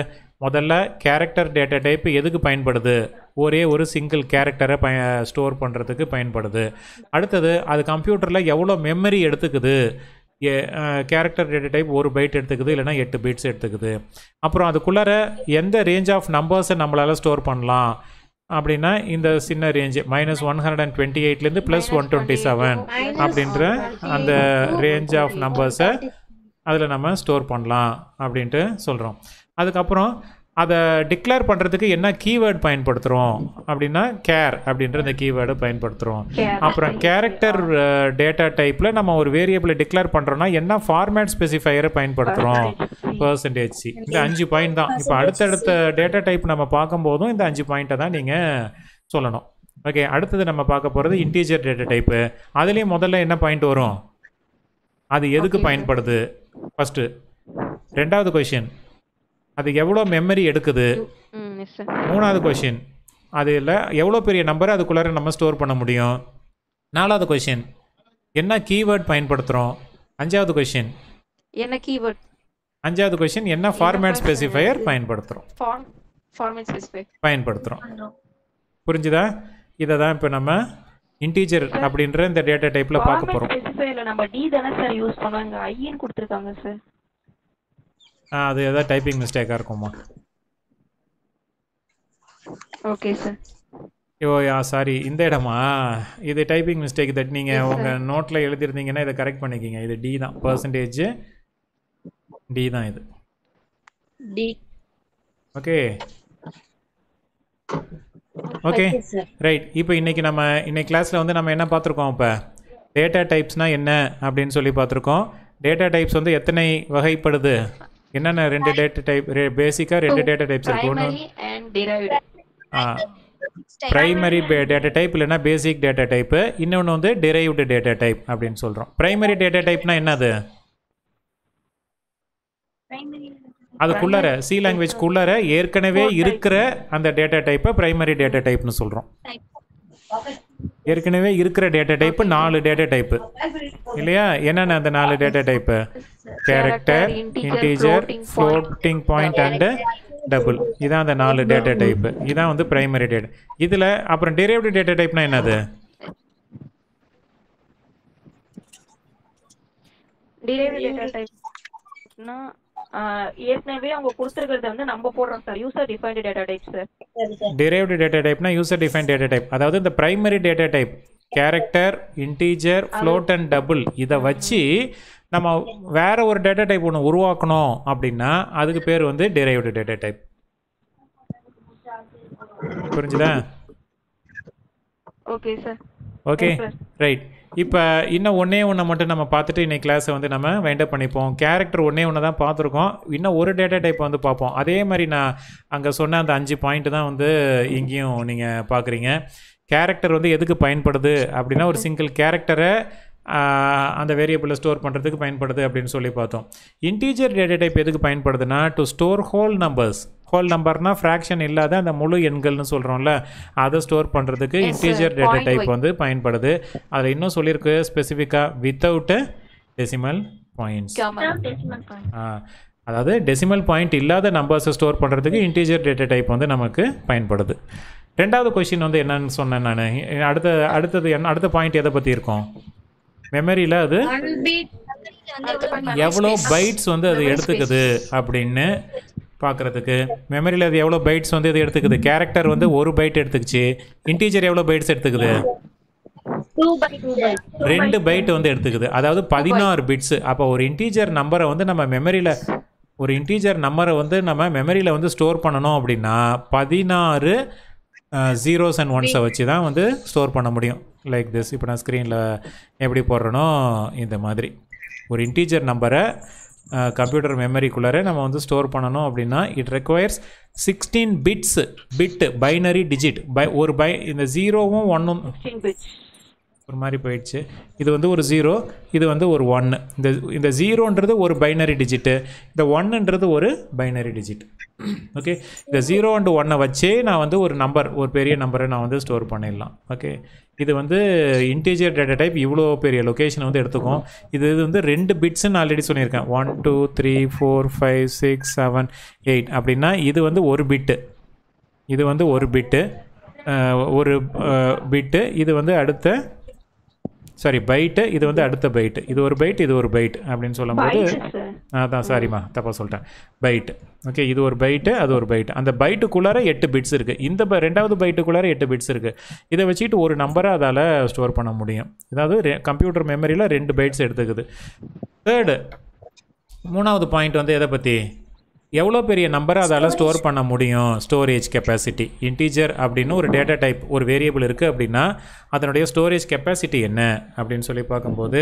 முதல்ல கேரக்டர் டேட்டா டைப்பு எதுக்கு பயன்படுது? ஒரே ஒரு சிங்கிள் கேரக்டரை ஸ்டோர் பண்ணுறதுக்கு பயன்படுது. அடுத்தது அது கம்ப்யூட்டரில் எவ்வளோ மெமரி எடுத்துக்குது? கேரக்டர் டேட்டா டைப் 1 பைட் எடுத்துக்குது, இல்லைனா 8 பைட்ஸ் எடுத்துக்குது. அப்புறம் அதுக்குள்ளார எந்த ரேஞ்ச் ஆஃப் நம்பர்ஸை நம்மளால் ஸ்டோர் பண்ணலாம் அப்படின்னா இந்த சின்ன ரேஞ்சு -128லேருந்து +127 அப்படின்ற அந்த ரேஞ்ச் ஆஃப் நம்பர்ஸை அதில் நம்ம ஸ்டோர் பண்ணலாம் அப்படின்ட்டு சொல்கிறோம். அதுக்கப்புறம் அதை டிக்ளேர் பண்ணுறதுக்கு என்ன கீவேர்டு பயன்படுத்துகிறோம் அப்படின்னா கேர் அப்படின்ற இந்த கீவேர்டை பயன்படுத்துகிறோம். அப்புறம் கேரக்டர் டேட்டா டைப்பில் நம்ம ஒரு வேரியபிளை டிக்ளேர் பண்ணுறோன்னா என்ன ஃபார்மேட் ஸ்பெசிஃபையரை பயன்படுத்துகிறோம்? %c. இந்த 5 பாயிண்ட் தான். இப்போ அடுத்தடுத்த டேட்டா டைப் நம்ம பார்க்கும்போதும் இந்த 5 பாயிண்ட்டை தான் நீங்கள் சொல்லணும். ஓகே, அடுத்தது நம்ம பார்க்க போகிறது இன்டீஜர் டேட்டா டைப்பு. அதுலேயும் முதல்ல என்ன பாயிண்ட் வரும்? அது எதுக்கு பயன்படுது ஃபஸ்ட்டு. ரெண்டாவது கொஷின், அது எவ்வளோ மெமரி எடுக்குது? மூணாவது கொஷின், அதில் எவ்வளோ பெரிய நம்பரை அதுக்குள்ளார நம்ம ஸ்டோர் பண்ண முடியும்? நாலாவது கொஷின், என்ன கீவேர்ட் பயன்படுத்துகிறோம்? அஞ்சாவது கொஷின் என்ன கீவேர்ட்? அஞ்சாவது கொஷின் என்ன ஃபார்மேட் ஸ்பெசிஃபையர் பயன்படுத்துகிறோம்? பயன்படுத்துகிறோம். புரிஞ்சுதா? இதை தான் இப்போ நம்ம இன்டீஜர் அப்படின்ற இந்த டேட்டா டைப்பில் பார்க்க போகிறோம். நம்ம d தானே சார் யூஸ் பண்ணுவாங்க, i ன்னு கொடுத்துருக்காங்க சார். அது ஏதாவது டைப்பிங் மிஸ்டேக்காக இருக்குமா? Okay sir. சாரி, இந்த இடமா? இது டைப்பிங் மிஸ்டேக். தட் நீங்கள் Yes, sir. உங்கள் நோட்டில் எழுதிருந்தீங்கன்னா இதை கரெக்ட் பண்ணிக்கிங்க. இது டி தான், பர்சன்டேஜ் டி தான் இது. டி. Okay okay okay sir. Right. இப்போ இன்னைக்கு கிளாஸில் வந்து நம்ம என்ன பார்த்துருக்கோம்? இப்போ டேட்டா டைப்ஸ்னால் என்ன அப்படின்னு சொல்லி பார்த்துருக்கோம். டேட்டா டைப்ஸ் வந்து எத்தனை வகைப்படுது? என்னென்ன 2 டேட்டா டைப்? பேசிக்காக 2 டேட்டா டைப்ஸ் இருக்கு. ஒன்று Primary and derived. Primary data type இல்லைன்னா பேசிக் டேட்டா டைப்பு. இன்னொன்று வந்து டிரைவ்டு டேட்டா டைப் அப்படின்னு சொல்கிறோம். ப்ரைமரி டேட்டா டைப்னா என்னது? அதுக்குள்ளார சி லாங்குவேஜ்க்குள்ளார ஏற்கனவே இருக்கிற அந்த டேட்டா டைப்பை ப்ரைமரி டேட்டா டைப்னு சொல்கிறோம். ஏற்கனவே இருக்கிற டேட்டா டைப்பு 4 டேட்டா டைப்பு இல்லையா? என்னென்ன அந்த 4 data type? Character, integer, floating point and double. இதான் அந்த 4 டேட்டா டைப்பு. இதான் வந்து ப்ரைமரி டேட்டா. இதில் அப்புறம் டிரைவ்டு டேட்டா டைப்னா என்னது? derived data typeனா ஏற்கனவே அவங்க கொடுத்துருக்கிறது வந்து நம்ம போடுறோம் sir. User defined data type sir. Derived data டைப்னா யூசர் டிஃபைன் டேட்டா டைப். அதாவது இந்த primary data type character, integer, float and double இதை வச்சு நம்ம வேற ஒரு டேட்டா டைப் ஒன்று உருவாக்கணும் அப்படின்னா அதுக்கு பேர் வந்து டிரைவ்டு டேட்டா டைப். புரிஞ்சுதா? Okay, sir. Okay Yes, sir. Right. இப்போ இன்னும் ஒன்றே மட்டும் நம்ம பார்த்துட்டு இன்னைக்கு கிளாஸை வந்து நம்ம வைண்டப் பண்ணிப்போம். கேரக்டர் ஒன்று தான் பார்த்துருக்கோம். இன்னும் ஒரு டேட்டா டைப் வந்து பார்ப்போம். அதே மாதிரி நான் அங்கே சொன்ன அந்த 5 பாயிண்ட் தான் வந்து இங்கேயும் நீங்கள் பார்க்குறீங்க. கேரக்டர் வந்து எதுக்கு பயன்படுது அப்படின்னா ஒரு சிங்கிள் கேரக்டரை அந்த வேரியபிளை ஸ்டோர் பண்ணுறதுக்கு பயன்படுது அப்படின்னு சொல்லி பார்த்தோம். இன்டீஜர் டேட்டா டைப் எதுக்கு பயன்படுதுன்னா to store whole numbers. Whole நம்பர்னால் ஃப்ராக்ஷன் இல்லாத அந்த முழு எண்கள்னு சொல்கிறோம்ல, அதை ஸ்டோர் பண்ணுறதுக்கு Yes, sir. Integer data Point type wise. வந்து பயன்படுது. அதில் இன்னும் சொல்லியிருக்கு ஸ்பெசிஃபிக்காக வித்தவுட் டெசிமல் பாயிண்ட்ஸ். Comma. அதாவது டெசிமல் பாயிண்ட் இல்லாத நம்பர்ஸை ஸ்டோர் பண்ணுறதுக்கு இன்டீஜர் டேட்டா டைப் வந்து நமக்கு பயன்படுது. ரெண்டாவது கொஷின் வந்து என்னன்னு சொன்னேன் நான். அடுத்த பாயிண்ட் எதை பற்றி இருக்கும்? மெமரியில் அது எவ்வளோ பைட்ஸ் வந்து அது எடுத்துக்குது அப்படின்னு பார்க்குறதுக்கு. மெமரியில் அது எவ்வளோ பைட்ஸ் வந்து இது எடுத்துக்குது? கேரக்டர் வந்து 1 பைட் எடுத்துக்கிச்சு. இன்டீஜர் எவ்வளோ பைட்ஸ் எடுத்துக்குது? 2 பைட் வந்து எடுத்துக்குது. அதாவது 16 பிட்ஸு. அப்போ ஒரு இன்டீஜர் நம்பரை வந்து நம்ம மெமரியில் வந்து ஸ்டோர் பண்ணணும் அப்படின்னா 16 zeros and ones வச்சு தான் வந்து ஸ்டோர் பண்ண முடியும். Like this. இப்போ நான் ஸ்க்ரீனில் எப்படி போடுறேனோ இந்த மாதிரி ஒரு இன்டீஜர் நம்பரை கம்ப்யூட்டர் மெமரிக்குள்ளார நம்ம வந்து ஸ்டோர் பண்ணணும் அப்படின்னா it requires 16 bit binary digit. இந்த 0வும் 1ம் 16 bits. ஒரு மாதிரி போயிடுச்சு. இது வந்து ஒரு 0, இது வந்து ஒரு 1. இந்த 0ன்றது ஒரு பைனரி டிஜிட்டு, இந்த 1ன்றது ஒரு பைனரி டிஜிட். ஓகே, இந்த 0 and 1 வச்சே நான் வந்து ஒரு பெரிய நம்பரை நான் வந்து ஸ்டோர் பண்ணிடலாம். ஓகே, இது வந்து இன்டீஜர் டேட்டா டைப் இவ்வளோ பெரிய லொக்கேஷனை வந்து எடுத்துக்கும். இது வந்து 2 பிட்ஸ்ன்னு ஆல்ரெடி சொல்லியிருக்கேன். 1 2 3 4 5 6 7 8 அப்படின்னா இது வந்து ஒரு பிட்டு. இது வந்து ஒரு பிட்டு, இது வந்து அடுத்த பைட்டு, இது வந்து அடுத்த பைட்டு. இது ஒரு பைட், இது ஒரு பைட் அப்படின்னு சொல்லும்போது அதான் சாரிம்மா தப்பாக சொல்லிட்டேன். பைட்டு. ஓகே, இது ஒரு பைட்டு, அது ஒரு பைட்டு. அந்த பைட்டுக்குள்ளார 8 பிட்ஸ் இருக்குது. இந்த ரெண்டாவது பைட்டுக்குள்ளார 8 பிட்ஸ் இருக்குது. இதை வச்சுட்டு ஒரு நம்பரை அதால் ஸ்டோர் பண்ண முடியும். அதாவது கம்ப்யூட்டர் மெமரியில் 2 பைட்ஸ் எடுத்துக்குது. மூணாவது பாயிண்ட் வந்து எதை பற்றி? எவ்வளோ பெரிய நம்பரை அதால் ஸ்டோர் பண்ண முடியும், ஸ்டோரேஜ் கெப்பாசிட்டி. இன்டீஜர் அப்படின்னு ஒரு டேட்டா டைப் ஒரு வேரியபிள் இருக்குது அப்படின்னா அதனுடைய ஸ்டோரேஜ் கெப்பாசிட்டி என்ன அப்படின்னு சொல்லி பார்க்கும்போது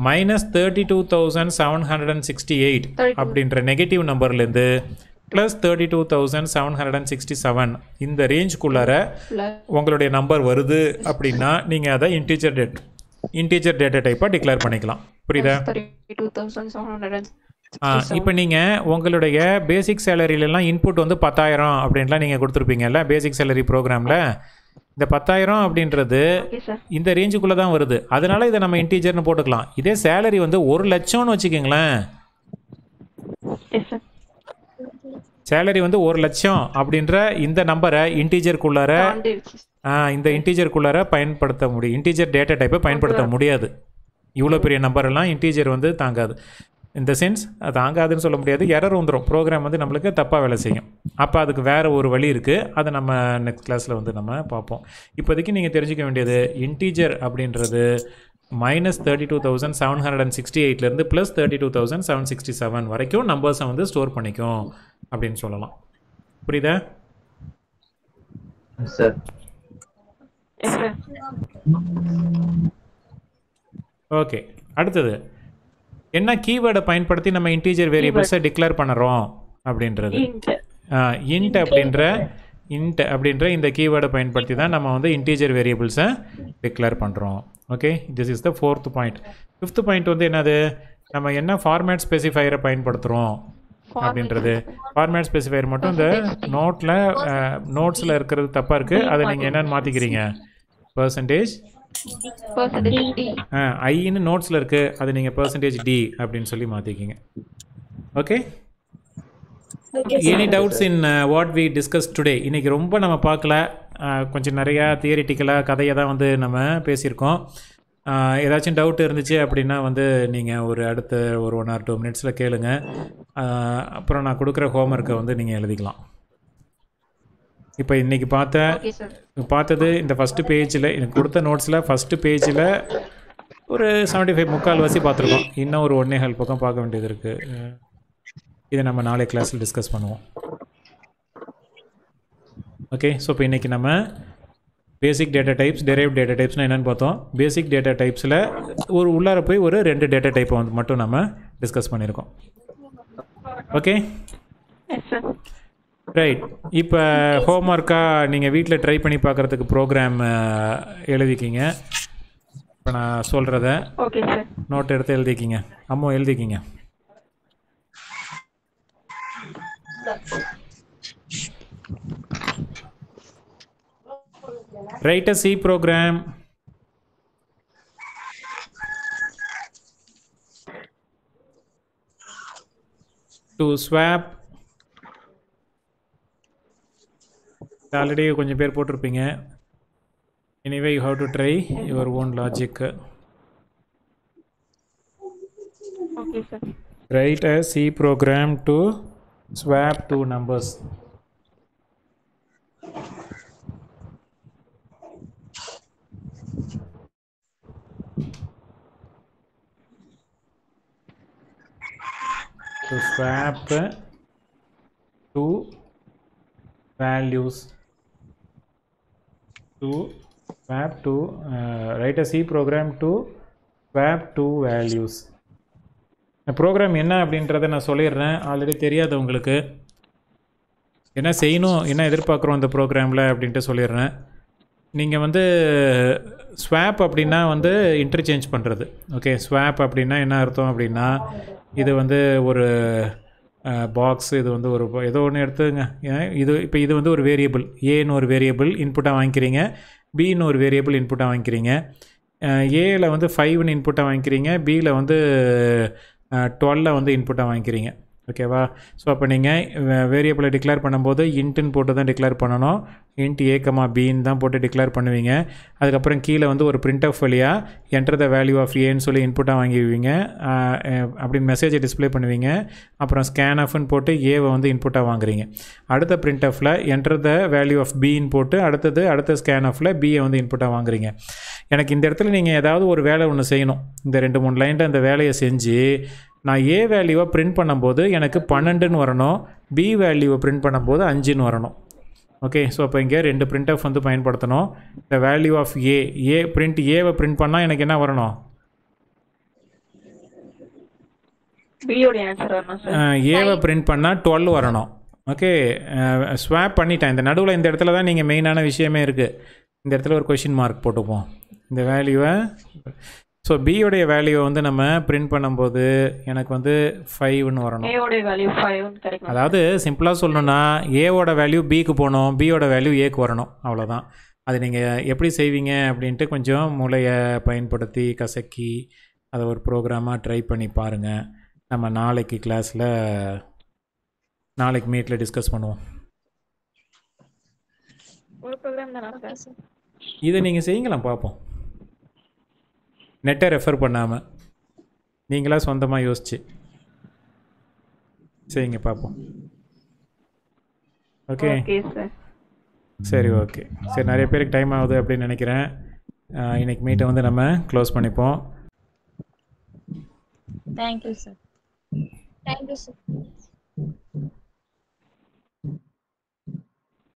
-32,768 அப்படின்ற நெகட்டிவ் நம்பர்லேருந்து +32,767 இந்த ரேஞ்சுக்குள்ளார உங்களுடைய நம்பர் வருது அப்படின்னா நீங்கள் அதை இன்டீஜர் டேட்டா டைப்பாக டிக்ளேர் பண்ணிக்கலாம். புரியுதா? 32,700. இப்போ நீங்கள் உங்களுடைய பேசிக் சேலரியிலலாம் இன்புட் வந்து 10,000 அப்படின்லாம் நீங்கள் கொடுத்துருப்பீங்கல்ல பேசிக் சேலரி ப்ரோக்ராமில். இந்த 10,000 அப்படின்றது இந்த ரேஞ்சுக்குள்ளே தான் வருது. அதனால இதை நம்ம இன்டீஜர்னு போட்டுக்கலாம். இதே சேலரி வந்து 1,00,000ன்னு வச்சுக்கோங்களேன். சேலரி வந்து 1,00,000 அப்படின்ற இந்த நம்பரை இன்டீஜருக்குள்ளார பயன்படுத்த முடியும். இன்டீஜர் டேட்டா டைப்பை பயன்படுத்த முடியாது. இவ்வளோ பெரிய நம்பரெல்லாம் இன்டீஜர் வந்து தாங்காது. இந்த சென்ஸ் அது தாங்காதுன்னு சொல்ல முடியாது, எரர் வந்துடும், ப்ரோக்ராம் வந்து நம்மளுக்கு தப்பாக வேலை செய்யும். அப்போ அதுக்கு வேறு ஒரு வழி இருக்குது, அதை நம்ம நெக்ஸ்ட் கிளாஸில் வந்து நம்ம பார்ப்போம். இப்போதைக்கு நீங்கள் தெரிஞ்சுக்க வேண்டியது இன்டீஜர் அப்படின்றது -32,768லேருந்து +32,767 வரைக்கும் நம்பர்ஸை வந்து ஸ்டோர் பண்ணிக்கும் அப்படின்னு சொல்லலாம். புரியுதா? Sir yes sir. ஓகே, அடுத்தது என்ன கீவேர்டை பயன்படுத்தி நம்ம இன்டீஜர் வேரியபிள்ஸை டிக்ளேர் பண்ணுறோம் அப்படின்றது. இன்ட் அப்படின்ற இந்த கீவேர்டை பயன்படுத்தி தான் நம்ம வந்து இன்டீஜர் வேரியபிள்ஸை டிக்ளேர் பண்ணுறோம். Okay, this is the 4th point. 5th point வந்து என்னது, நம்ம என்ன ஃபார்மேட் ஸ்பெசிஃபையரை பயன்படுத்துகிறோம் அப்படின்றது. ஃபார்மேட் ஸ்பெசிஃபையர் மட்டும் இந்த நோட்ஸில் இருக்கிறது தப்பாக இருக்குது, அதை நீங்கள் என்னென்னு மாற்றிக்கிறீங்க, பர்சன்டேஜ் ஐன்னு நோட்ஸில் இருக்குது, அது நீங்கள் %d அப்படின்னு சொல்லி மாற்றிக்கிங்க. Okay, any doubts in what we discuss today? இன்றைக்கி ரொம்ப நம்ம பார்க்கல, கொஞ்சம் நிறையா தியரிட்டிக்கலாக கதையை தான் வந்து நம்ம பேசியிருக்கோம். ஏதாச்சும் டவுட் இருந்துச்சு அப்படின்னா வந்து நீங்கள் ஒரு அடுத்த ஒரு 1 or 2 minutes கேளுங்க. அப்புறம் நான் கொடுக்குற ஹோம்ஒர்க்கை வந்து நீங்கள் எழுதிக்கலாம். இப்போ இன்றைக்கி பார்த்தது இந்த ஃபஸ்ட்டு பேஜில் எனக்கு கொடுத்த நோட்ஸில் ஃபஸ்ட்டு பேஜில் ஒரு 75 முக்கால்வாசி பார்த்துருக்கோம். இன்னும் ஒரு 1.25 பக்கம் பார்க்க வேண்டியது இருக்குது. இதை நம்ம நாளை கிளாஸில் டிஸ்கஸ் பண்ணுவோம். ஓகே, ஸோ இப்போ இன்றைக்கி நம்ம basic data types, derived data டைப்ஸ்னால் என்னென்னு பார்த்தோம். பேசிக் டேட்டா டைப்ஸில் உள்ளார போய் ஒரு 2 டேட்டா டைப்பை வந்து மட்டும் நம்ம டிஸ்கஸ் பண்ணியிருக்கோம். Okay right. இப்போ ஹோம்ஒர்க்காக நீங்கள் வீட்டில் ட்ரை பண்ணி பார்க்குறதுக்கு ப்ரோக்ராம் எழுதிக்கிங்க. இப்போ நான் சொல்கிறத நோட் எடுத்து எழுதிக்கிங்க. அம்மா எழுதிக்கிங்க. Write a C program to swap. Already கொஞ்சம் பேர் போட்டிருப்பீங்க. Anyway, you have to try your own logic. Okay, sir. Write a C program to swap 2 numbers. To swap 2 values. Write a C program to swap 2 values. Program என்ன அப்படின்றத நான் சொல்லிடுறேன். ஆல்ரெடி தெரியாது உங்களுக்கு என்ன செய்யணும், என்ன எதிர்பார்க்குறோம் இந்த ப்ரோக்ராமில் அப்படின்ட்டு சொல்லிடுறேன். நீங்கள் வந்து ஸ்வாப் அப்படின்னா வந்து இன்டர்சேஞ்ச் பண்ணுறது. ஓகே, ஸ்வாப் அப்படின்னா என்ன அர்த்தம் அப்படின்னா, இது வந்து ஒரு பாக்ஸ், இது வந்து ஒரு ஏதோ ஒன்று எடுத்துங்க. இது வந்து ஒரு வேரியபிள், ஏன்னு ஒரு வேரியபிள் இன்புட்டாக வாங்கிக்கிறீங்க, பின்னு ஒரு வேரியபிள் இன்புட்டாக வாங்கிக்கிறீங்க. ஏயில் வந்து 5ன்னு இன்புட்டாக வாங்கிக்கிறீங்க, பியில் வந்து 12 வந்து இன்புட்டாக வாங்கிக்கிறீங்க. ஓகேவா? ஸோ அப்போ நீங்கள் வேரியபிளை டிக்ளேர் பண்ணும்போது இன்ட்டுன்னு போட்டு தான் டிக்ளேர் பண்ணணும். இன்ட் ஏ கமா பின்னு தான் போட்டு டிக்ளேர் பண்ணுவீங்க. அதுக்கப்புறம் கீழே வந்து ஒரு பிரிண்ட் ஆஃப் வழியாக என்டர் த வேல்யூ ஆஃப் ஏன்னு சொல்லி இன்புட்டாக வாங்கிடுவீங்க. அப்படின்னு மெசேஜை டிஸ்பிளே பண்ணுவீங்க. அப்புறம் ஸ்கேன் ஆஃப்னு போட்டு ஏவை வந்து இன்புட்டாக வாங்குறீங்க. அடுத்த பிரிண்ட் ஆஃபில் என்டர் த வேல்யூ ஆஃப் பின்னு போட்டு அடுத்த ஸ்கேன் ஆஃபில் பியை வந்து இன்புட்டாக வாங்குறீங்க. எனக்கு இந்த இடத்துல நீங்கள் ஏதாவது ஒரு வேலை ஒன்று செய்யணும். இந்த 2-3 லைனில் அந்த வேலையை செஞ்சு நான் ஏ வேல்யூவை பிரிண்ட் பண்ணும்போது எனக்கு 12ன்னு வரணும், பி வேல்யூவை பிரிண்ட் பண்ணும்போது 5ன்னு வரணும். ஓகே, ஸோ அப்போ இங்கே 2 பிரிண்ட் ஆஃப் வந்து பயன்படுத்தணும். இந்த வேல்யூ ஆஃப் ஏ பிரிண்ட் ஏவை பிரிண்ட் பண்ணால் எனக்கு என்ன வரணும்? ஏவை பிரிண்ட் பண்ணால் 12 வரணும். ஓகே, ஸ்வாப் பண்ணிட்டேன். இந்த நடுவில் இந்த இடத்துல தான் நீங்கள் மெயினான விஷயமே இருக்குது. இந்த இடத்துல ஒரு கொஷின் மார்க் போட்டுப்போம். இந்த வேல்யூவை, ஸோ பியோடைய வேல்யூவை வந்து நம்ம பிரிண்ட் பண்ணும்போது எனக்கு வந்து 5ன்னு வரணும். அதாவது சிம்பிளாக சொல்லணும்னா ஏவோட வேல்யூ பிக்கு போகணும், பியோட வேல்யூ ஏக்கு வரணும். அவ்வளோதான். அது நீங்கள் எப்படி செய்வீங்க அப்படின்ட்டு கொஞ்சம் மூளையை பயன்படுத்தி கசக்கி அதை ஒரு ப்ரோக்ராமாக ட்ரை பண்ணி பாருங்கள். நம்ம நாளைக்கு கிளாஸில் மீட்டில் டிஸ்கஸ் பண்ணுவோம். இதை நீங்கள் செய்யுங்களாம் பார்ப்போம். நெட்டை ரெஃபர் பண்ணாமல் நீங்களாக சொந்தமாக யோசிச்சு. செய்யுங்க பார்ப்போம். Okay okay sir. சரி ஓகே சரி, நிறைய பேருக்கு டைம் ஆகுது அப்படின்னு நினைக்கிறேன். இன்னைக்கு மீட்டை வந்து நம்ம க்ளோஸ் பண்ணிப்போம். Thank you sir.